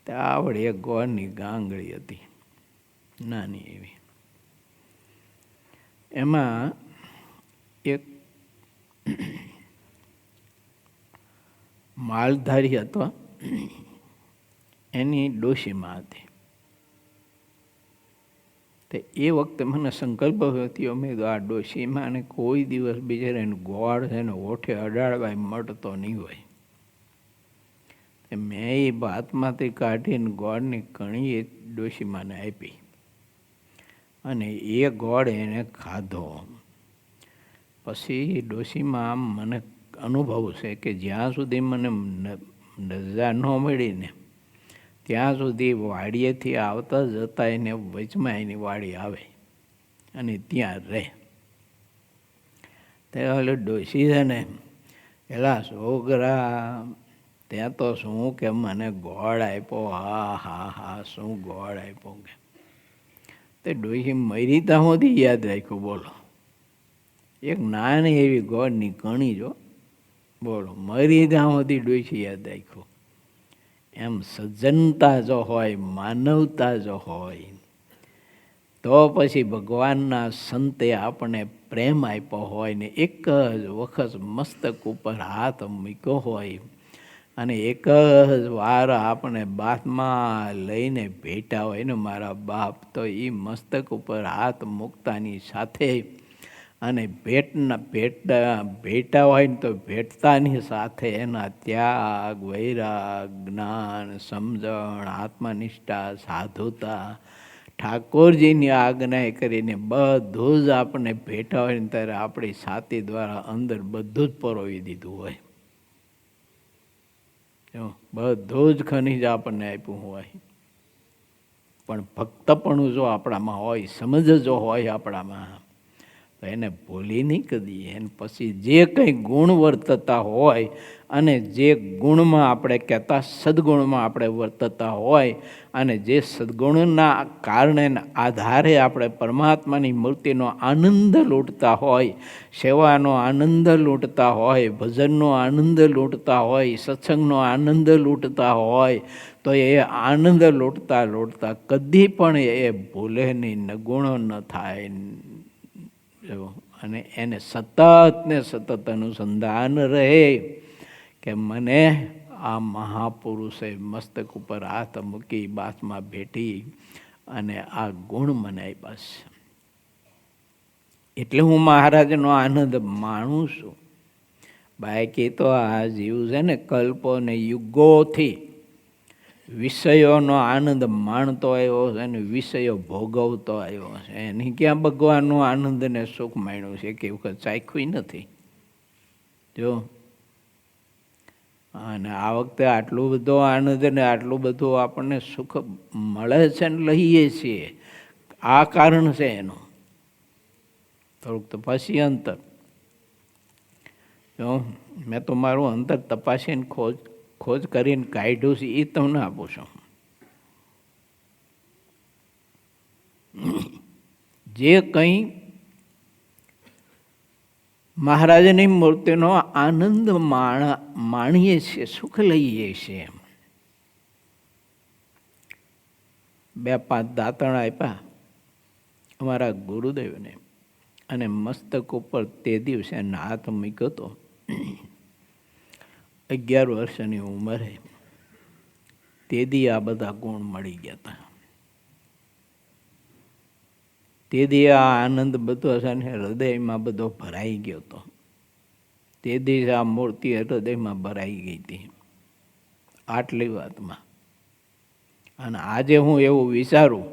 તે આવડે એક ગોળની ગાંગડી હતી નાની એવી, એમાં એક માલધારી હતો, એની ડોશીમાં હતી. તે એ વખતે મને સંકલ્પ થયો, મેં કીધું આ ડોશીમાં અને કોઈ દિવસ બિચારાને ગોળ છે ને ઓઠે અડાડવા મળતો નહીં હોય. મેં એ ભાતમાંથી કાઢીને ગોળની કણી એ ડોશીમાને આપી અને એ ગોળ એને ખાધો. પછી ડોશીમાં આમ મને અનુભવ છે કે જ્યાં સુધી મને નજા ન મળીને ત્યાં સુધી વાડીએથી આવતા જતા એને વચમાં એની વાડી આવે અને ત્યાં રહે. તે ઓલે ડોશી છે ને પેલા છોકરા ત્યાં તો શું કે મને ગોળ આપ્યો, હા હા હા શું ગોળ આપ્યો કે. તે ડોશી મરી ત્યાં સુધી યાદ રાખ્યું. બોલો, એક નાની એવી ગોળની કણી જો, બોલો, મરી ત્યાં સુધી ડોશી યાદ રાખ્યું. એમ સજ્જનતા જો હોય, માનવતા જો હોય, તો પછી ભગવાનના સંતે આપણે પ્રેમ આપ્યો હોય ને એક જ વખત મસ્તક ઉપર હાથ મૂક્યો હોય અને એક જ વાર આપણે બાથમાં લઈને ભેટા હોય ને મારા બાપ, તો એ મસ્તક ઉપર હાથ મૂકતાની સાથે અને ભેટા હોય ને તો ભેટતાની સાથે એના ત્યાગ, વૈરાગ, જ્ઞાન, સમજણ, આત્મનિષ્ઠા, સાધુતા, ઠાકોરજીની આજ્ઞા કરીને બધું જ આપણે ભેટા હોય ને ત્યારે આપણી છાતી દ્વારા અંદર બધું જ પરોવી દીધું હોય. બધું જ ખનિજ આપણને આપ્યું હોય, પણ ભક્તપણું જો આપણામાં હોય, સમજ જો હોય આપણામાં, તો એને ભૂલી નહીં કદી. એને પછી જે કંઈ ગુણ વર્તતા હોય અને જે ગુણમાં આપણે કહેતા સદગુણમાં આપણે વર્તતા હોય અને જે સદગુણના કારણે આધારે આપણે પરમાત્માની મૂર્તિનો આનંદ લૂંટતા હોય, સેવાનો આનંદ લૂંટતા હોય, ભજનનો આનંદ લૂંટતા હોય, સત્સંગનો આનંદ લૂંટતા હોય, તો એ આનંદ લૂંટતા લૂંટતા કદી પણ એ ભૂલે નહીં, નગુણો ન થાય. અને એને સતત ને સતત અનુસંધાન રહે કે મને આ મહાપુરુષે મસ્તક ઉપર હાથ મૂકી, બાથમાં ભેટી અને આ ગુણ મને આપ્યા છે, એટલે હું મહારાજનો આનંદ માણું છું. બાકી તો આ જીવ છે ને કલ્પો ને યુગોથી વિષયોનો આનંદ માણતો આવ્યો છે અને વિષયો ભોગવતો આવ્યો છે. એની ક્યાં ભગવાનનો આનંદ ને સુખ માણ્યું છે કે વખત ચાખ્યું નથી. જો અને આ વખતે આટલું બધો આનંદ ને આટલું બધું આપણને સુખ મળે છે ને લઈએ છીએ, આ કારણ છે એનું. થોડુંક તો પછી અંતર જો મેં તો મારું અંતર તપાસીને ખોજ કરીને કાઢ્યું છે, એ તમને આપું છું. જે કંઈ મહારાજની મૂર્તિનો આનંદ માણીએ છીએ, સુખ લઈએ છીએ. 2-5 દાંતણ આપ્યા અમારા ગુરુદેવને અને મસ્તક ઉપર તે દિવસે હાથ મૂક્યો હતો. 11 વર્ષની ઉંમરે તે દી આ બધા ગુણ મળી ગયા હતા. તે દી આ આનંદ બધો છે ને હૃદયમાં બધો ભરાઈ ગયો હતો. તે દિવસે આ મૂર્તિ હૃદયમાં ભરાઈ ગઈ હતી આટલી વાતમાં. અને આજે હું એવું વિચારું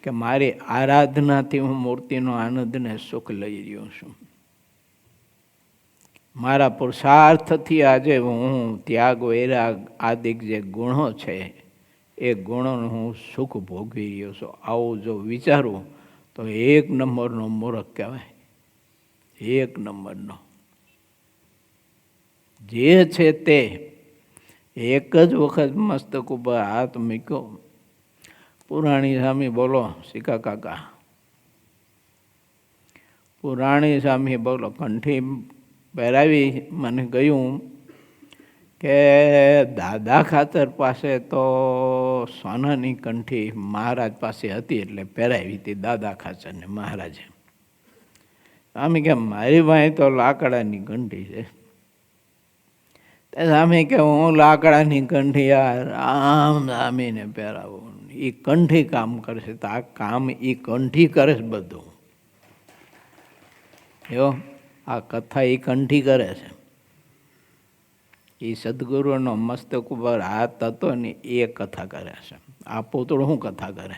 કે મારી આરાધનાથી હું મૂર્તિનો આનંદ ને સુખ લઈ રહ્યો છું. મારા પુરુષાર્થથી આજે હું ત્યાગ, વૈરાગ આદિક જે ગુણો છે એ ગુણોનું હું સુખ ભોગવી રહ્યો છું. આવું જો વિચારું તો 1 નંબરનો મૂર્ખ કહેવાય. 1 નંબરનો. જે છે તે એક જ વખત મસ્તક ઉપર હાથ મૂક્યો. પુરાણી સામે બોલો શીખા કાકા, પુરાણી સામે બોલો. કંઠી પહેરાવી મને કહ્યું કે દાદા ખાતર પાસે તો સોનાની કંઠી મહારાજ પાસે હતી એટલે પહેરાવી હતી દાદા ખાચરને મહારાજે. સામે કે મારી પાસે તો લાકડાની કંઠી છે. સામે કે હું લાકડાની કંઠી યાર આમ સામીને પહેરાવું, એ કંઠી કામ કરશે. તો આ કામ એ કંઠી કરે છે બધું. જો આ કથા એ કંઠી કરે છે. એ સદગુરુનો મસ્તક ઉપર હાથ હતો ને એ કથા કરે છે. આ પોતળું શું કથા કરે?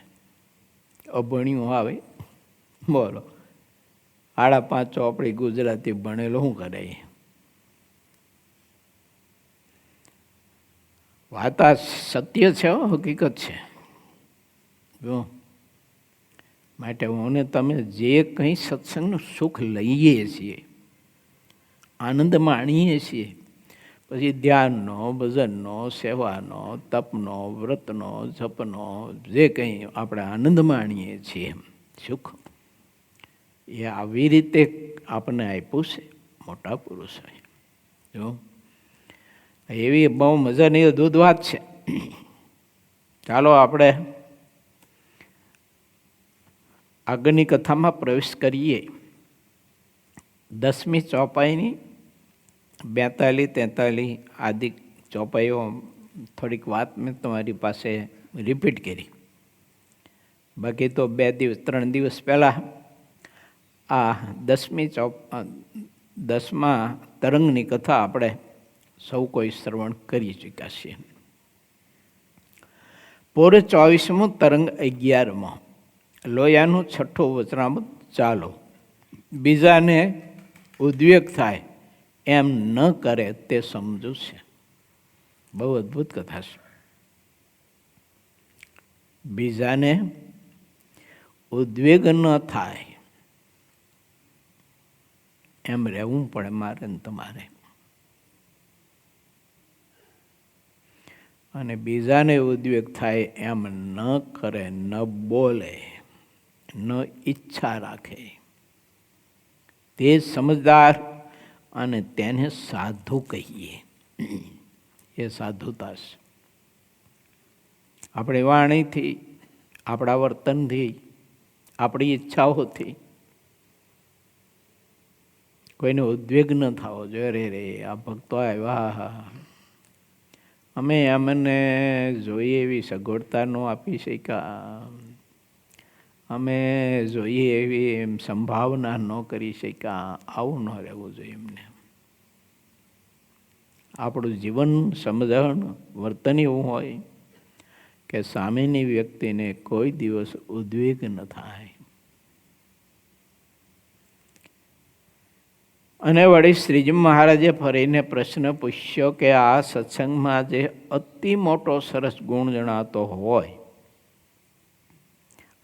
અભણ્યું આવે બોલો, 5.5 ચોપડી ગુજરાતી ભણેલો શું કરે? વાત આ સત્ય છે, હકીકત છે. જો માટે હું ને તમે જે કંઈ સત્સંગનું સુખ લઈએ છીએ, આનંદ માણીએ છીએ, પછી ધ્યાનનો, ભજનનો, સેવાનો, તપનો, વ્રતનો, જપનો, જે કંઈ આપણે આનંદ માણીએ છીએ સુખ, એ આવી રીતે આપણને આપ્યું છે મોટા પુરુષોએ. જો એવી બહુ મજાની અદ્ભુત વાત છે. ચાલો આપણે આગળની કથામાં પ્રવેશ કરીએ. 10મી ચોપાઈની 42-43 આદિ ચોપાઈઓ થોડીક વાત મેં તમારી પાસે રિપીટ કરી. બાકી તો 2-3 દિવસ પહેલાં આ 10મા તરંગની કથા આપણે સૌ કોઈ શ્રવણ કરી ચૂક્યા છીએ. પૂરે 24મું તરંગ 11માં લોયાનું 6ઠું વચનામૃત. ચાલો બીજાને ઉદ્વેગ થાય એમ ન કરે તે સમજુ છે. બહુ અદ્ભુત કથા છે. બીજાને ઉદ્વેગ ન થાય એમ રહેવું પડે મારે ને તમારે. અને બીજાને ઉદ્વેગ થાય એમ ન કરે, ન બોલે, ન ઈચ્છા રાખે, તે સમજદાર અને તેને સાધુ કહીએ. એ સાધુતા છે. આપણી વાણીથી, આપણા વર્તનથી, આપણી ઈચ્છાઓથી કોઈને ઉદ્વેગ ન થવો જોઈએ. રે આ ભક્તો આવ્યા, અમે અમને જોઈએ એવી સગવડતા ન આપી શક્યા, અમે જોઈએ એવી સંભાવના ન કરી શક્યા, આવું ન રહેવું જોઈએ એમને. આપણું જીવન, સમજણ, વર્તન એવું હોય કે સામેની વ્યક્તિને કોઈ દિવસ ઉદ્વેગ ન થાય. અને વળી શ્રીજી મહારાજે ફરીને પ્રશ્ન પૂછ્યો કે આ સત્સંગમાં જે અતિ મોટો સરસ ગુણ જણાતો હોય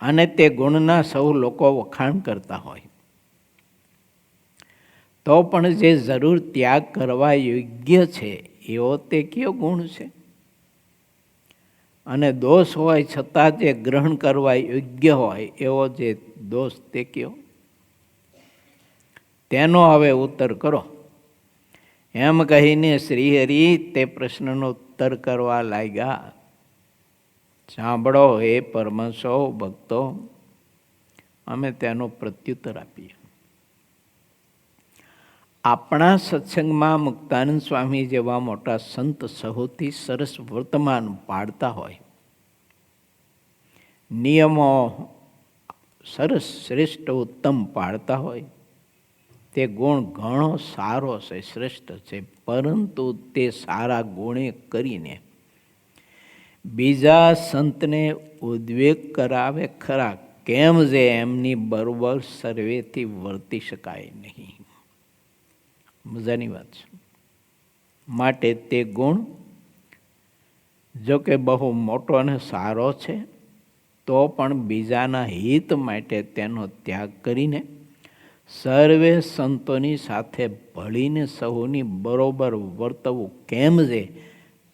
અને તે ગુણના સૌ લોકો વખાણ કરતા હોય, તો પણ જે જરૂર ત્યાગ કરવા યોગ્ય છે એવો તે કયો ગુણ છે? અને દોષ હોય છતાં જે ગ્રહણ કરવા યોગ્ય હોય એવો જે દોષ તે કયો? તેનો હવે ઉત્તર કરો. એમ કહીને શ્રીહરિ તે પ્રશ્નનો ઉત્તર કરવા લાગ્યા. સાંભળો હે પરમહંસો ભક્તો, અમે તેનો પ્રત્યુત્તર આપીએ. આપણા સત્સંગમાં મુક્તાનંદ સ્વામી જેવા મોટા સંત સહુથી સરસ વર્તમાન પાડતા હોય, નિયમો સરસ શ્રેષ્ઠ ઉત્તમ પાડતા હોય, તે ગુણ ઘણો સારો છે, શ્રેષ્ઠ છે. પરંતુ તે સારા ગુણે કરીને બીજા સંતને ઉદ્વેગ કરાવે ખરા, કેમ જે એમની બરોબર સર્વેથી વર્તી શકાય નહીં. મજાની વાત છે. માટે તે ગુણ જો કે બહુ મોટો અને સારો છે, તો પણ બીજાના હિત માટે તેનો ત્યાગ કરીને સર્વે સંતોની સાથે ભળીને સહુની બરોબર વર્તવું કેમ છે,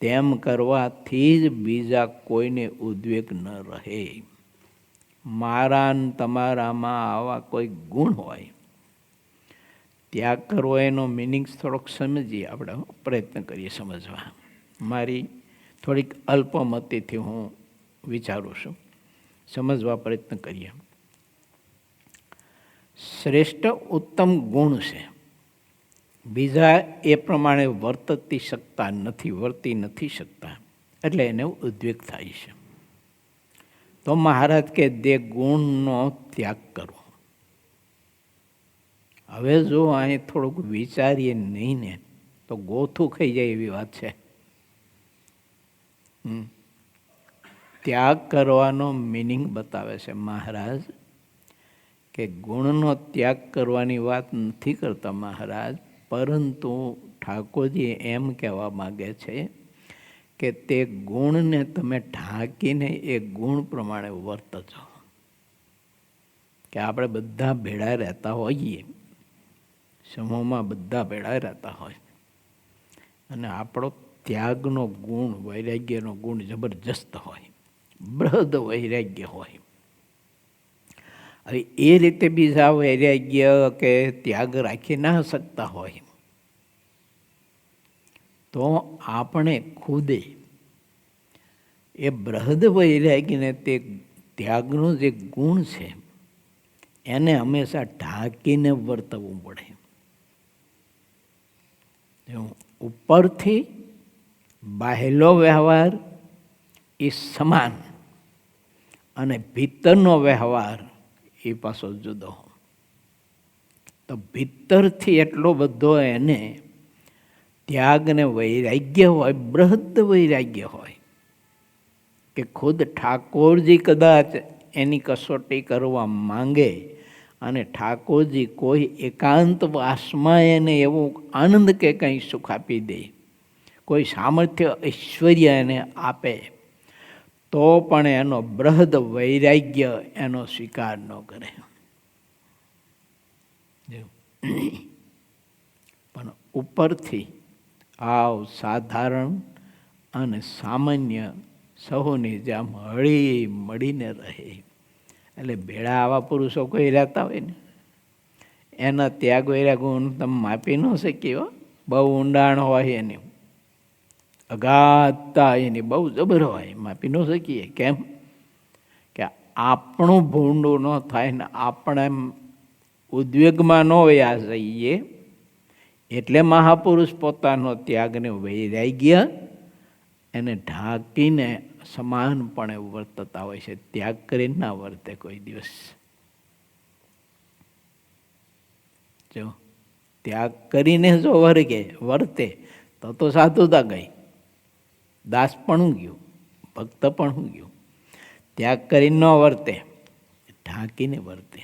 તેમ કરવાથી જ બીજા કોઈને ઉદ્વેગ ન રહે. મારા ને તમારામાં આવા કોઈ ગુણ હોય, ત્યાગ કરવો એનો મિનિંગ થોડોક સમજીએ, આપણે પ્રયત્ન કરીએ સમજવા. મારી થોડીક અલ્પમતીથી હું વિચારું છું, સમજવા પ્રયત્ન કરીએ. શ્રેષ્ઠ ઉત્તમ ગુણ છે, બીજા એ પ્રમાણે વર્તી નથી શકતા, એટલે એને ઉદ્વેગ થાય છે. તો મહારાજ કે દે ગુણનો ત્યાગ કરો. હવે જો અહીં થોડુંક વિચારીએ નહીં ને તો ગોથું ખાઈ જાય એવી વાત છે. ત્યાગ કરવાનો મિનિંગ બતાવે છે મહારાજ, કે ગુણનો ત્યાગ કરવાની વાત નથી કરતા મહારાજ, પરંતુ ઠાકોરજી એમ કહેવા માગે છે કે તે ગુણને તમે ઢાંકીને એ ગુણ પ્રમાણે વર્તજો. કે આપણે બધા ભેળા રહેતા હોઈએ, સમૂહમાં બધા ભેળા રહેતા હોય, અને આપણો ત્યાગનો ગુણ, વૈરાગ્યનો ગુણ જબરજસ્ત હોય, બૃહદ વૈરાગ્ય હોય. હવે એ રીતે બીજા વૈરાગ્ય કે ત્યાગ રાખી ના શકતા હોય, તો આપણે ખુદે એ બૃહદ વૈરાગ્યને, તે ત્યાગનો જે ગુણ છે એને હંમેશા ઢાંકીને વર્તવું પડે. ઉપરથી બાહેલો વ્યવહાર એ સમાન, અને ભીતરનો વ્યવહાર એ પાછો જુદો. તો ભીતરથી એટલો બધો એને ત્યાગ ને વૈરાગ્ય હોય, બૃહદ વૈરાગ્ય હોય કે ખુદ ઠાકોરજી કદાચ એની કસોટી કરવા માંગે અને ઠાકોરજી કોઈ એકાંત વાસમાં એને એવો આનંદ કે કંઈ સુખ આપી દે, કોઈ સામર્થ્ય ઐશ્વર્ય એને આપે, તો પણ એનો બૃહદ વૈરાગ્ય એનો સ્વીકાર ન કરે. પણ ઉપરથી આવ સાધારણ અને સામાન્ય સહુની જેમ હળી મળીને રહે. એટલે ભેળા આવા પુરુષો કોઈ રહેતા હોય ને, એના ત્યાગ વૈરાગ ગુણ તમે માપી ન શકીએ. બહુ ઊંડાણ હોય એની, અગાધતા એની બહુ જબર હોય, માપી ન શકીએ. કેમ કે આપણું ભૂંડું ન થાય ને આપણે ઉદ્વેગમાં ન વયા જઈએ. એટલે મહાપુરુષ પોતાનો ત્યાગને વૈરાગ્ય એને ઢાંકીને સમાનપણે વર્તતા હોય છે. ત્યાગ કરીને ના વર્તે કોઈ દિવસ. જો ત્યાગ કરીને જો વર્તે તો સાધુતા ગઈ, દાસ પણ ગયું, ભક્ત પણ ગયું. ત્યાગ કરીને ન વર્તે, ઢાંકીને વર્તે.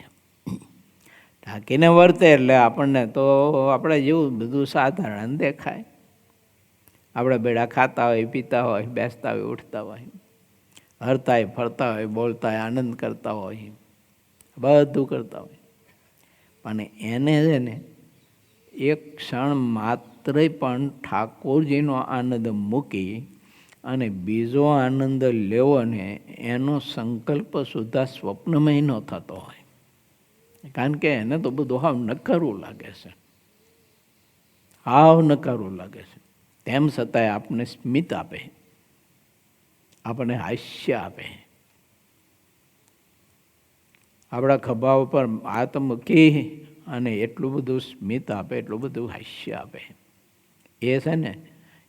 ઢાંકીને વર્તે એટલે આપણને તો આપણે જેવું બધું સાધારણ દેખાય. આપણે બેડા ખાતા હોય, પીતા હોય, બેસતા હોય, ઉઠતા હોય, હરતા હોય, ફરતા હોય, બોલતા હોય, આનંદ કરતા હોય, બધું કરતા હોય. પણ એને છે ને એક ક્ષણ માત્ર પણ ઠાકોરજીનો આનંદ મૂકી અને બીજો આનંદ લેવો ને એનો સંકલ્પ સુદ્ધા સ્વપ્નમય ન થતો હોય. કારણ કે એને તો બધું હાવ નકારું લાગે છે, હાવ નકારું લાગે છે. તેમ છતાંય આપણને સ્મિત આપે, આપણને હાસ્ય આપે. આપણા ખભા ઉપર હાથ મૂકી અને એટલું બધું સ્મિત આપે, એટલું બધું હાસ્ય આપે. એ છે ને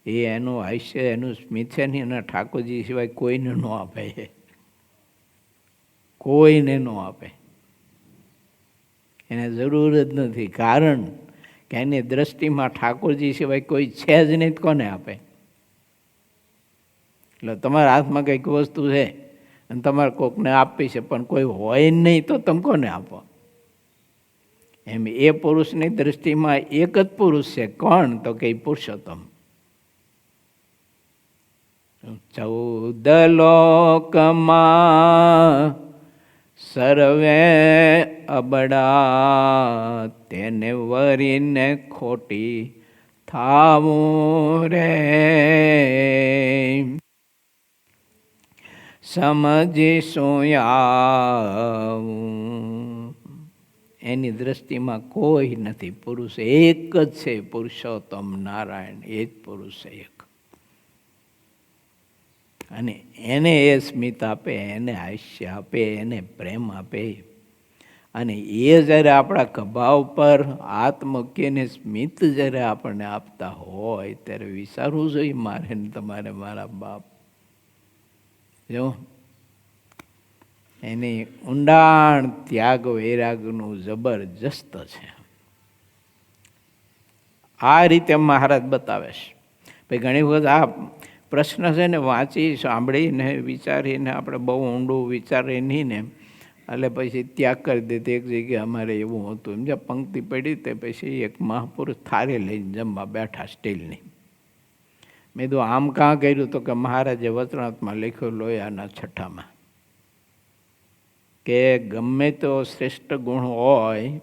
એ એનું હાસ્ય, એનું સ્મિત છે ને એના ઠાકોરજી સિવાય કોઈને ન આપે, કોઈને ન આપે. એને જરૂર જ નથી. કારણ કે એની દ્રષ્ટિમાં ઠાકોરજી સિવાય કોઈ છે જ નહીં, કોને આપે? એટલે તમારા હાથમાં કંઈક વસ્તુ છે અને તમારે કોકને આપવી છે, પણ કોઈ હોય નહીં તો તમે કોને આપો? એમ એ પુરુષની દ્રષ્ટિમાં એક જ પુરુષ છે. કોણ? તો કે પુરુષોત્તમ. 14 લોકમાં સર્વે અબડા, તેને વરીને ખોટી થાવું રે. સમજીશું આવું. એની દ્રષ્ટિમાં કોઈ નથી, પુરુષ એક જ છે, પુરુષોત્તમ નારાયણ. એ જ પુરુષ છે એક. અને એને એ સ્મિત આપે, એને હાસ્ય આપે, એને પ્રેમ આપે. અને એ જ્યારે આપણા ખભા ઉપર હાથ મૂકીને સ્મિત જ્યારે આપણને આપતા હોય ત્યારે વિચારવું જોઈએ મારે ને તમારે, મારા બાપ. જો એની ઊંડાણ ત્યાગ વૈરાગનું જબરજસ્ત છે. આ રીતે મહારાજ બતાવે છે. ભાઈ ઘણી વખત આ પ્રશ્ન છે ને વાંચી સાંભળીને વિચારીને આપણે બહુ ઊંડું વિચારીએ નહીં ને એટલે પછી ત્યાગ કરી દીધી. એક જગ્યાએ અમારે એવું હતું, એમ જે પંક્તિ પડી તે પછી એક મહાપુરુષ થાળી લઈને જમવા બેઠા સ્ટીલની. મેં કીધું આમ કાં કર્યું? તો કે મહારાજે વચનાત્મા લખ્યું લોયાના છઠ્ઠામાં કે ગમે તો શ્રેષ્ઠ ગુણ હોય,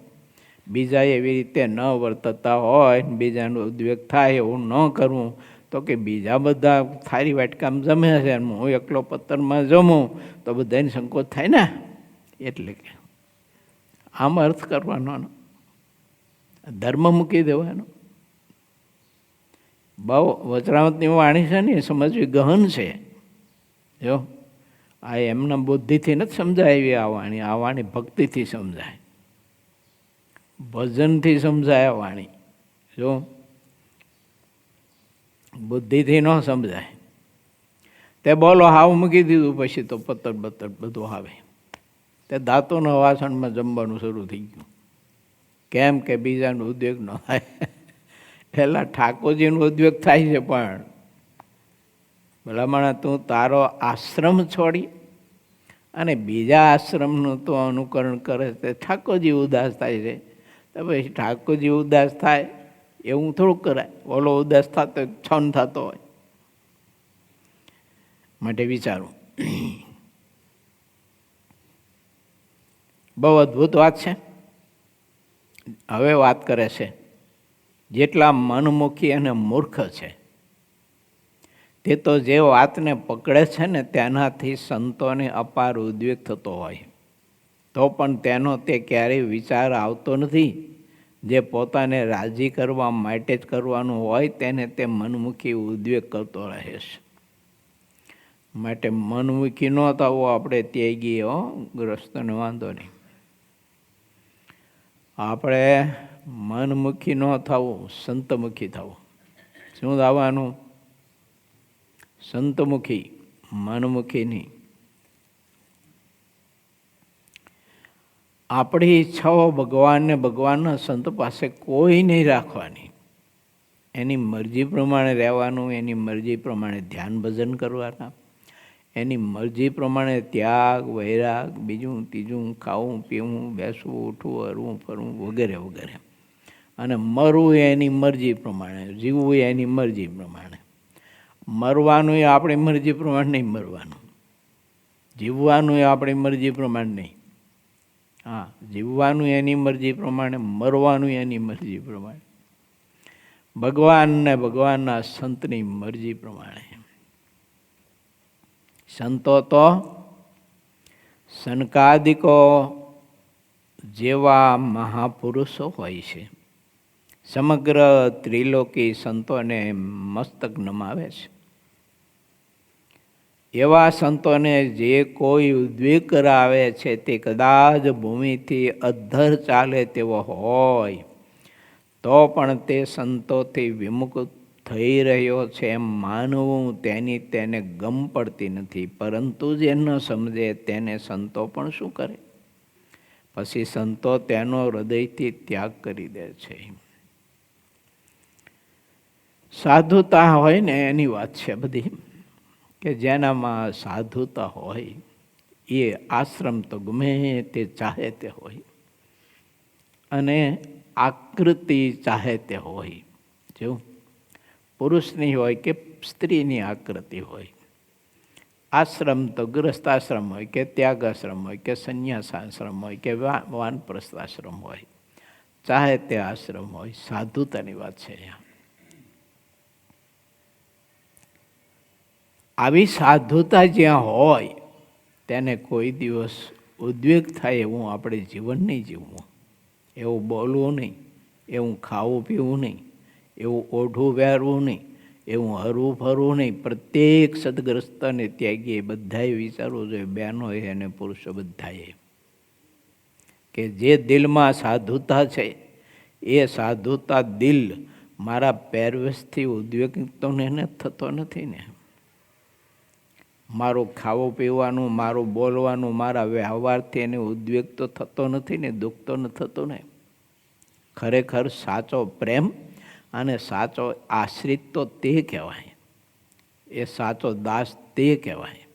બીજા એવી રીતે ન વર્તતા હોય, બીજાનો ઉદ્વેગ થાય એવું ન કરવું, તો કે બીજા બધા થાળી વાટકામ જમે છે, હું એકલો પત્તરમાં જમું તો બધાને સંકોચ થાય ને. એટલે કે આમ અર્થ કરવાનો, ધર્મ મૂકી દેવાનો. બહુ વચરાવતની વાણી છે ને સમજવી ગહન છે. જો આ એમના બુદ્ધિથી નથી સમજાય આ વાણી. આ વાણી ભક્તિથી સમજાય, ભજનથી સમજાય આ વાણી. જો બુદ્ધિથી ન સમજાય. તે બોલો હાવ મૂકી દીધું, પછી તો પત્તર બત્તર બધું આવે. તે ધાતુના વાસણમાં જમવાનું શરૂ થઈ ગયું કેમ કે બીજાનો ઉદ્યોગ ન થાય. પહેલાં ઠાકોરજીનો ઉદ્યોગ થાય છે, પણ ભલામણ તું તારો આશ્રમ છોડી અને બીજા આશ્રમનું તો અનુકરણ કરે છે, ઠાકોરજી ઉદાસ થાય છે. તો પછી ઠાકોરજી ઉદાસ થાય એવું થોડુંક કરાય, ઓલો ઉદાસ થતો છન થતો હોય. માટે વિચારું. બહુ અદ્ભુત વાત છે. હવે વાત કરે છે જેટલા મનમુખી અને મૂર્ખ છે તે તો જે વાતને પકડે છે ને તેનાથી સંતોને અપાર ઉદ્વેગ થતો હોય તો પણ તેનો તે ક્યારેય વિચાર આવતો નથી. જે પોતાને રાજી કરવા માટે જ કરવાનું હોય તેને તે મનમુખી ઉદ્વેગ કરતો રહે છે. માટે મનમુખી ન થવું આપણે ત્યાં ગઈએ ગ્રસ્તને વાંધો નહીં. આપણે મનમુખી ન થવું, સંતમુખી થવું. શું થવાનું? સંતમુખી, મનમુખી નહીં. આપણી ઈચ્છાઓ ભગવાનને, ભગવાનના સંત પાસે કોઈ નહીં રાખવાની. એની મરજી પ્રમાણે રહેવાનું, એની મરજી પ્રમાણે ધ્યાન ભજન કરવાના, એની મરજી પ્રમાણે ત્યાગ, વૈરાગ, બીજું ત્રીજું, ખાવું પીવું, બેસવું, ઉઠવું, હરવું ફરવું વગેરે વગેરે. અને મરવું એની મરજી પ્રમાણે, જીવવું એની મરજી પ્રમાણે. મરવાનું એ આપણી મરજી પ્રમાણે નહીં મરવાનું, જીવવાનું એ આપણી મરજી પ્રમાણે નહીં. હા, જીવવાનું એની મરજી પ્રમાણે, મરવાનું એની મરજી પ્રમાણે, ભગવાનને ભગવાનના સંતની મરજી પ્રમાણે. સંતો તો સનકાદિકો જેવા મહાપુરુષો હોય છે. સમગ્ર ત્રિલોકી સંતોને મસ્તક નમાવે છે. એવા સંતોને જે કોઈ ઉદ્વેગ કરાવે છે તે કદાચ ભૂમિથી અધ્ધર ચાલે તેવો હોય તો પણ તે સંતોથી વિમુખ થઈ રહ્યો છે એમ માનવું તેની તેને ગમ પડતી નથી. પરંતુ જે ન સમજે તેને સંતો પણ શું કરે? પછી સંતો તેનો હૃદયથી ત્યાગ કરી દે છે. સાધુતા હોય ને એની વાત છે બધી, કે જેનામાં સાધુતા હોય એ આશ્રમ તો ગમે તે ચાહે તે હોય અને આકૃતિ ચાહે તે હોય. જેવું પુરુષની હોય કે સ્ત્રીની આકૃતિ હોય. આશ્રમ તો ગૃહસ્થાશ્રમ હોય કે ત્યાગાશ્રમ હોય કે સંન્યાસાશ્રમ હોય કે વાનપ્રસ્થાશ્રમ હોય, ચાહે તે આશ્રમ હોય. સાધુતાની વાત છે અહીંયા. આવી સાધુતા જ્યાં હોય તેને કોઈ દિવસ ઉદ્વેગ થાય એવું આપણે જીવન નહીં જીવવું, એવું બોલવું નહીં, એવું ખાવું પીવું નહીં, એવું ઓઢવું પહેરવું નહીં, એવું હરવું ફરવું નહીં. પ્રત્યેક સદગ્રસ્તને ત્યાગીએ બધાએ વિચારવું જોઈએ, બહેનોએ અને પુરુષો બધાએ, કે જે દિલમાં સાધુતા છે એ સાધુતા દિલ મારા પહેરવેશથી ઉદ્વેગ તો એને થતો નથી ને. મારું ખાવું પીવાનું, મારું બોલવાનું, મારા વ્યવહારથી એને ઉદ્વેગ તો થતો નથી ને, દુઃખ તો ન થતું ને. ખરેખર સાચો પ્રેમ અને સાચો આશ્રિત તો તે કહેવાય, એ સાચો દાસ તે કહેવાય,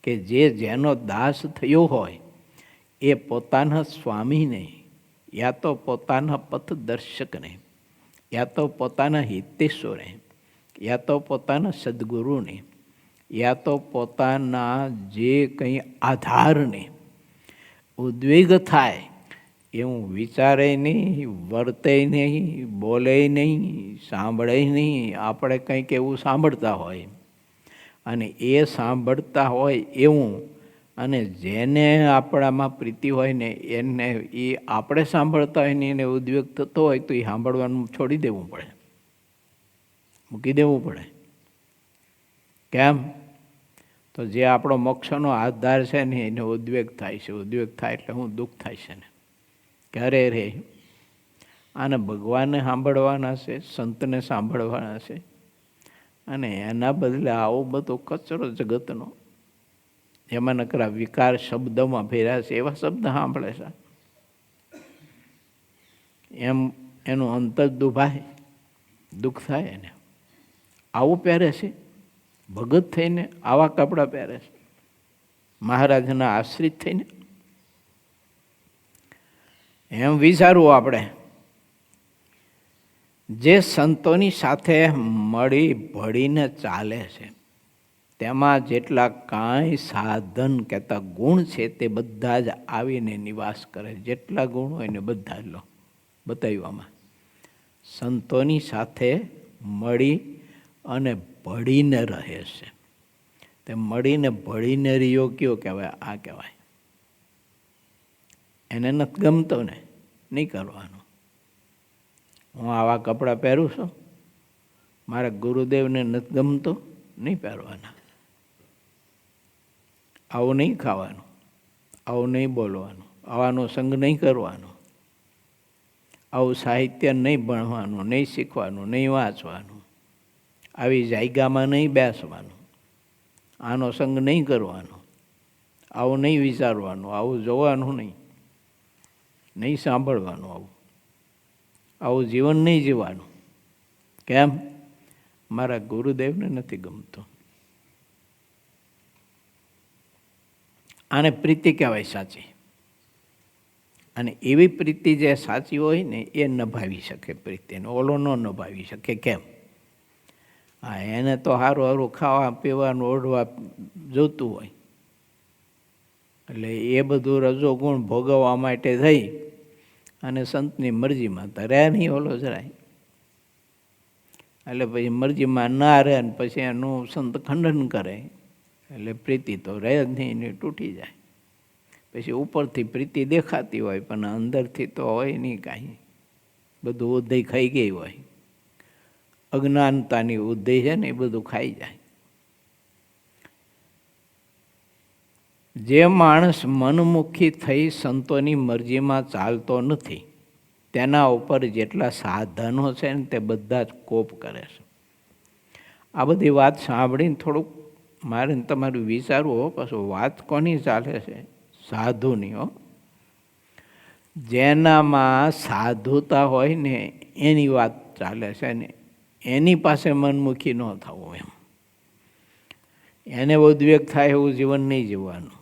કે જે જેનો દાસ થયો હોય એ પોતાના સ્વામીને, યા તો પોતાના પથદર્શકને, યા તો પોતાના હિતેશ્વરે, યા તો પોતાના સદગુરુને, યા તો પોતાના જે કંઈ આધારને ઉદ્વેગ થાય એવું વિચારે નહીં, વર્તે નહીં, બોલે નહીં, સાંભળે નહીં. આપણે કંઈક એવું સાંભળતા હોય અને એ સાંભળતા હોય એવું, અને જેને આપણામાં પ્રીતિ હોય ને એને એ આપણે સાંભળતા હોય ને એને ઉદ્વેગ થતો હોય તો એ સાંભળવાનું છોડી દેવું પડે, મૂકી દેવું પડે. કેમ? તો જે આપણો મોક્ષનો આધાર છે ને એને ઉદ્વેગ થાય છે. ઉદ્વેગ થાય એટલે હું દુઃખ થાય છે ને. ક્યારે રે? આને ભગવાનને સાંભળવાના છે, સંતને સાંભળવાના છે, અને એના બદલે આવો બધો કચરો જગતનો, એમાં નકરા વિકાર શબ્દમાં ફેર્યા છે, એવા શબ્દ સાંભળે છે. એમ એનું અંતર દુભાય, દુઃખ થાય એને. આવું પહેરે છે, ભગત થઈને આવા કપડાં પહેરે છે, મહારાજના આશ્રિત થઈને. એમ વિચારવું આપણે. જે સંતોની સાથે મળી ભળીને ચાલે છે તેમાં જેટલા કાંઈ સાધન કહેતા ગુણ છે તે બધા જ આવીને નિવાસ કરે. જેટલા ગુણ હોય ને બધા જ લો બતાવ્યામાં. સંતોની સાથે મળી અને ભળીને રહે છે. તે મળીને ભળીને રહ્યો કયો કહેવાય? આ કહેવાય. એને નથી ગમતો ને, નહીં કરવાનું. હું આવા કપડાં પહેરું છું, મારા ગુરુદેવને નથી ગમતો, નહીં પહેરવાના. આવું નહીં ખાવાનું, આવું નહીં બોલવાનું, આવાનો સંગ નહીં કરવાનો, આવું સાહિત્ય નહીં ભણવાનું, નહીં શીખવાનું, નહીં વાંચવાનું, આવી જાયગામાં નહીં બેસવાનું, આનો સંગ નહીં કરવાનો, આવું નહીં વિચારવાનું, આવું જોવાનું નહીં, નહીં સાંભળવાનું, આવું જીવન નહીં જીવવાનું. કેમ? મારા ગુરુદેવને નથી ગમતું. આને પ્રીતિ કહેવાય સાચી. અને એવી પ્રીતિ જે સાચી હોય ને એ નભાવી શકે પ્રીતિને, ઓલો ન નભાવી શકે. કેમ? હા, એને તો સારું સારું ખાવા પીવાનું ઓઢવા જોતું હોય, એટલે એ બધું રજોગુણ ભોગવવા માટે થઈ અને સંતની મરજીમાં તો રહે નહીં ઓલો જરાય. એટલે પછી મરજીમાં ના રહે ને પછી એનું સંત ખંડન કરે, એટલે પ્રીતિ તો રહે જ નહીં ને તૂટી જાય. પછી ઉપરથી પ્રીતિ દેખાતી હોય પણ અંદરથી તો હોય નહીં કાંઈ, બધું ઉદય ખાઈ ગઈ હોય. અજ્ઞાનતાની ઉદય છે ને એ બધું ખાઈ જાય. જે માણસ મનમુખી થઈ સંતોની મરજીમાં ચાલતો નથી તેના ઉપર જેટલા સાધનો છે ને તે બધા જ કોપ કરે છે. આ બધી વાત સાંભળીને થોડુંક મારે તમારું વિચારવું હો. પાછું વાત કોની ચાલે છે? સાધુની હો. જેનામાં સાધુતા હોય ને એની વાત ચાલે છે ને એની પાસે મનમુખી ન થવું. એમ એને ઉદ્વેગ થાય એવું જીવન નહીં જીવવાનું.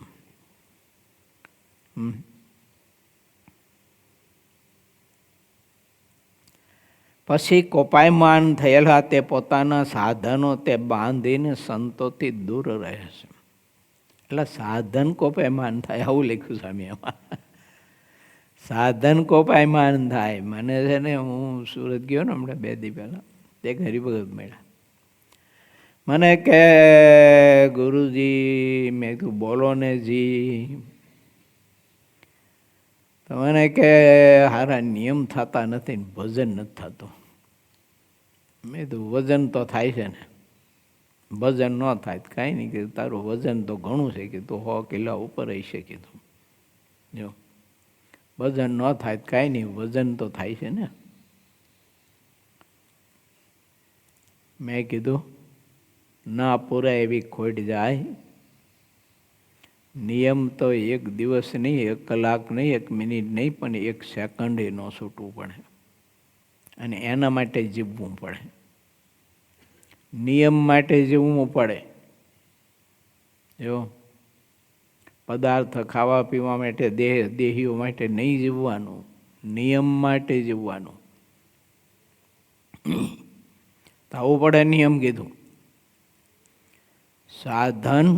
પછી કોપાયમાન થયેલા તે પોતાના સાધનો તે બાંધીને સંતોથી દૂર રહે છે. એટલે સાધન કોપાયમાન થાય આવું લખ્યું છે મેં એમાં. સાધન કોપાયમાન થાય. મને છે ને, હું સુરત ગયો ને હમણાં 2 દી પહેલાં, તે હરિભગત મળ્યા. મને કે ગુરુજી, મેં કીધું બોલો ને જી. તો મને કે સારા નિયમ થતા નથી ને ભજન નથી થતું. મેં કીધું વજન તો થાય છે ને, ભજન ન થાય તો કાંઈ નહીં. કીધું તારું વજન તો ઘણું છે, કીધું 100 કિલો ઉપર હશે. કીધું જો વજન ન થાય તો કાંઈ નહીં, વજન તો થાય છે ને. મેં કીધું ના પૂરાય એવી ખોટ જાય. નિયમ તો 1 દિવસ નહીં, 1 કલાક નહીં, 1 મિનિટ નહીં, પણ 1 સેકન્ડ ન છૂટવું પડે. અને એના માટે જીવવું પડે, નિયમ માટે જીવવું પડે. જો પદાર્થ ખાવા પીવા માટે, દેહીઓ માટે નહીં જીવવાનું, નિયમ માટે જીવવાનું. થવું પડે નિયમ. કીધું સાધન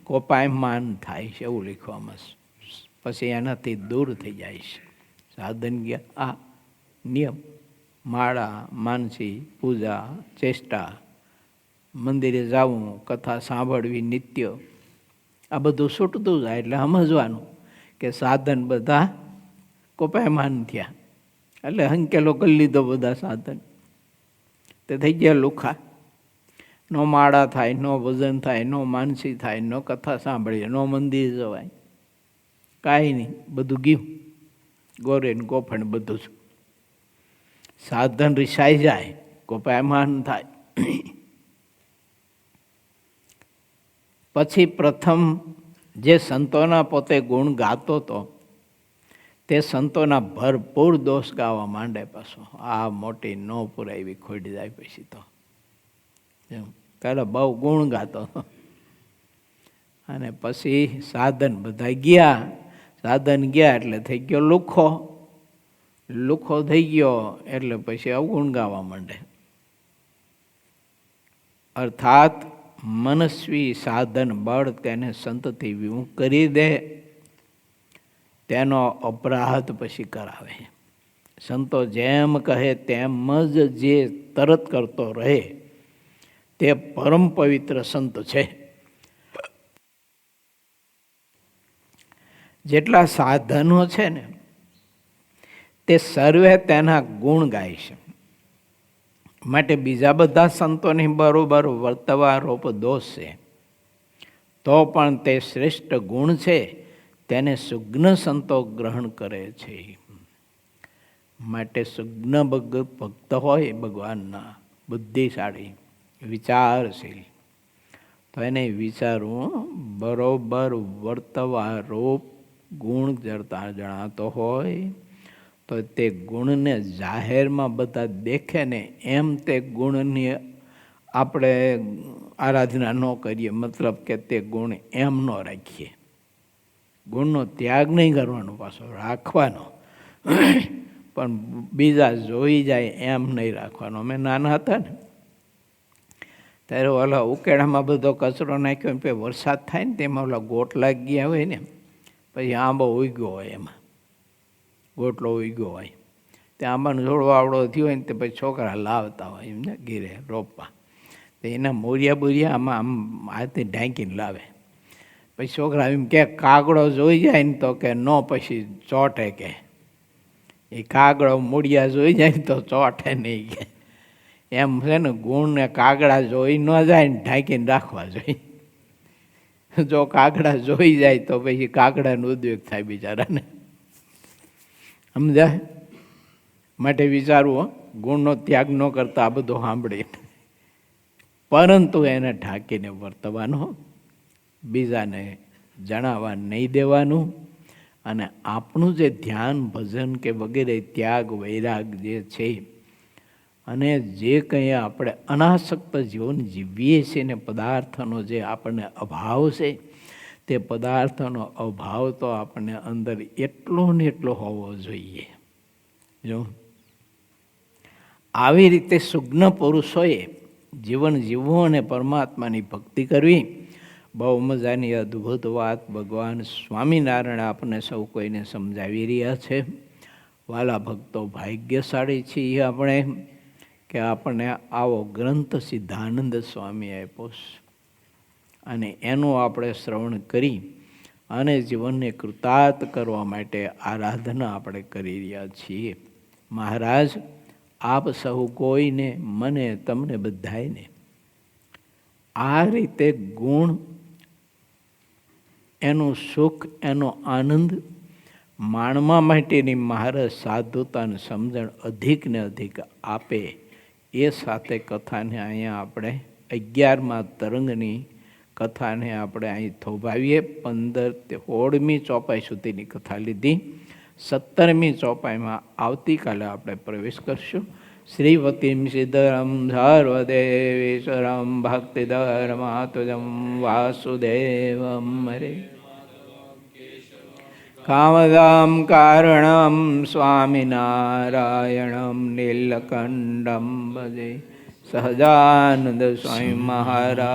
કોપાયમાન થાય છે એવું લખવામાં. પછી એનાથી દૂર થઈ જાય છે. સાધન ગયા આ નિયમ, માળા, માનસી, પૂજા, ચેષ્ટા, મંદિરે જવું, કથા સાંભળવી, નિત્ય, આ બધું છૂટતું જાય. એટલે સમજવાનું કે સાધન બધા કોપાયમાન થયા. એટલે હંકેલો કરી લીધો બધા સાધન. તે થઈ ગયા લુખા. નો માળા થાય, નો ભજન થાય, નો માનસી થાય, નો કથા સાંભળીએ, નો મંદિર જવાય, કાંઈ નહીં. બધું ગયું ગોરે ને ગોફણ બધું જ. સાધન રિસાઈ જાય, કોપાયમાન થાય. પછી પ્રથમ જે સંતોના પોતે ગુણ ગાતો હતો તે સંતોના ભરપૂર દોષ ગાવા માંડે. પાછો આ મોટી ન પુરાવી ખોડી જાય પછી તો. પહેલાં બહુ ગુણ ગાતો અને પછી સાધન બધા ગયા. સાધન ગયા એટલે થઈ ગયો લુખો. લુખો થઈ ગયો એટલે પછી અવગુણ ગાવા માંડે. અર્થાત મનસ્વી સાધન બળ તેને સંતથી વિમુખ કરી દે, તેનો અપરાધ પછી કરાવે. સંતો જેમ કહે તેમ જ જે તરત કરતો રહે તે પરમ પવિત્ર સંત છે. જેટલા સાધનો છે ને તે સર્વે તેના ગુણ ગાય છે. માટે બીજા બધા સંતોની બરોબર વર્તવા રૂપ દોષ છે, તો પણ તે શ્રેષ્ઠ ગુણ છે, તેને સુજ્ઞ સંતો ગ્રહણ કરે છે. માટે સુજ્ઞ ભક્ત હોય ભગવાનના, બુદ્ધિશાળી, વિચારશીલ, તો એને વિચારવું બરોબર વર્તવા રૂપ ગુણ જણાતો હોય તો તે ગુણને જાહેરમાં બધા દેખે ને એમ તે ગુણની આપણે આરાધના ન કરીએ. મતલબ કે તે ગુણ એમ ન રાખીએ. ગુણનો ત્યાગ નહીં કરવાનો, પાછો રાખવાનો, પણ બીજા જોઈ જાય એમ નહીં રાખવાનો. અમે નાના હતા ને ત્યારે ઓલા ઉકેડામાં બધો કચરો નાખ્યો ને પછી વરસાદ થાય ને તેમાં ઓલા ગોટલા ગયા હોય ને, પછી આંબો ઉગ્યો હોય, એમાં ગોટલો ઉગ્યો હોય, તે આંબાનો છોડવો આવડો થયો હોય ને તે પછી છોકરા લાવતા હોય એમને ઘીરે રોપવા. તો એના મોરિયા બોરિયા આમાં આમ હાથે ઢાંકીને લાવે. પછી છોકરા એમ કે કાગડો જોઈ જાય ને તો કે ન પછી ચોટે, કે એ કાગડો મૂળિયા જોઈ જાય ને તો ચોટે નહીં કે. એમ છે ને, ગુણને કાગડા જોઈ ન જાય ને ઢાંકીને રાખવા જોઈએ. જો કાગડા જોઈ જાય તો પછી કાગડાનો ઉદ્યોગ થાય બિચારાને, સમજાય? માટે વિચારવું, ગુણનો ત્યાગ ન કરતા આ બધું સાંભળીને, પરંતુ એને ઢાંકીને વર્તવાનો, બીજાને જણાવવા નહીં દેવાનું. અને આપણું જે ધ્યાન ભજન કે વગેરે ત્યાગ વૈરાગ જે છે, અને જે કંઈ આપણે અનાસક્ત જીવન જીવીએ છીએ ને પદાર્થનો જે આપણને અભાવ છે, તે પદાર્થનો અભાવ તો આપણને અંદર એટલો ને એટલો હોવો જોઈએ. જો આવી રીતે સુજ્ઞ પુરુષોએ જીવન જીવવું અને પરમાત્માની ભક્તિ કરવી, બહુ મજાની અદ્ભુત વાત ભગવાન સ્વામિનારાયણ આપણને સૌ કોઈને સમજાવી રહ્યા છે. વાલા ભક્તો, ભાગ્યશાળી છીએ આપણે કે આપણને આવો ગ્રંથ સિદ્ધાનંદ સ્વામી આપ્યો છે, અને એનું આપણે શ્રવણ કરી અને જીવનને કૃતાર્થ કરવા માટે આરાધના આપણે કરી રહ્યા છીએ. મહારાજ આપ સહુ કોઈને, મને, તમને બધાને આ રીતે ગુણ, એનું સુખ, એનો આનંદ માણવા માટેની મહારાજ સાધુતા અને સમજણ અધિક ને અધિક આપે. એ સાથે કથાને અહીંયા આપણે 11મા તરંગની કથાને આપણે અહીં થોભાવીએ. 16મી ચોપાઈ સુધીની કથા લીધી. 17મી ચોપાઈમાં આવતીકાલે આપણે પ્રવેશ કરશું. શ્રીવતીમ સિદ્ધરમ સર્વદેવેશ્વરમ ભક્તિધર્માતુજમ વાસુદેવમ હરે કામદામ કારણમ સ્વામિનારાયણમ નીલકંઠમ ભજે. સહજાનંદ સ્વામી મહારાજની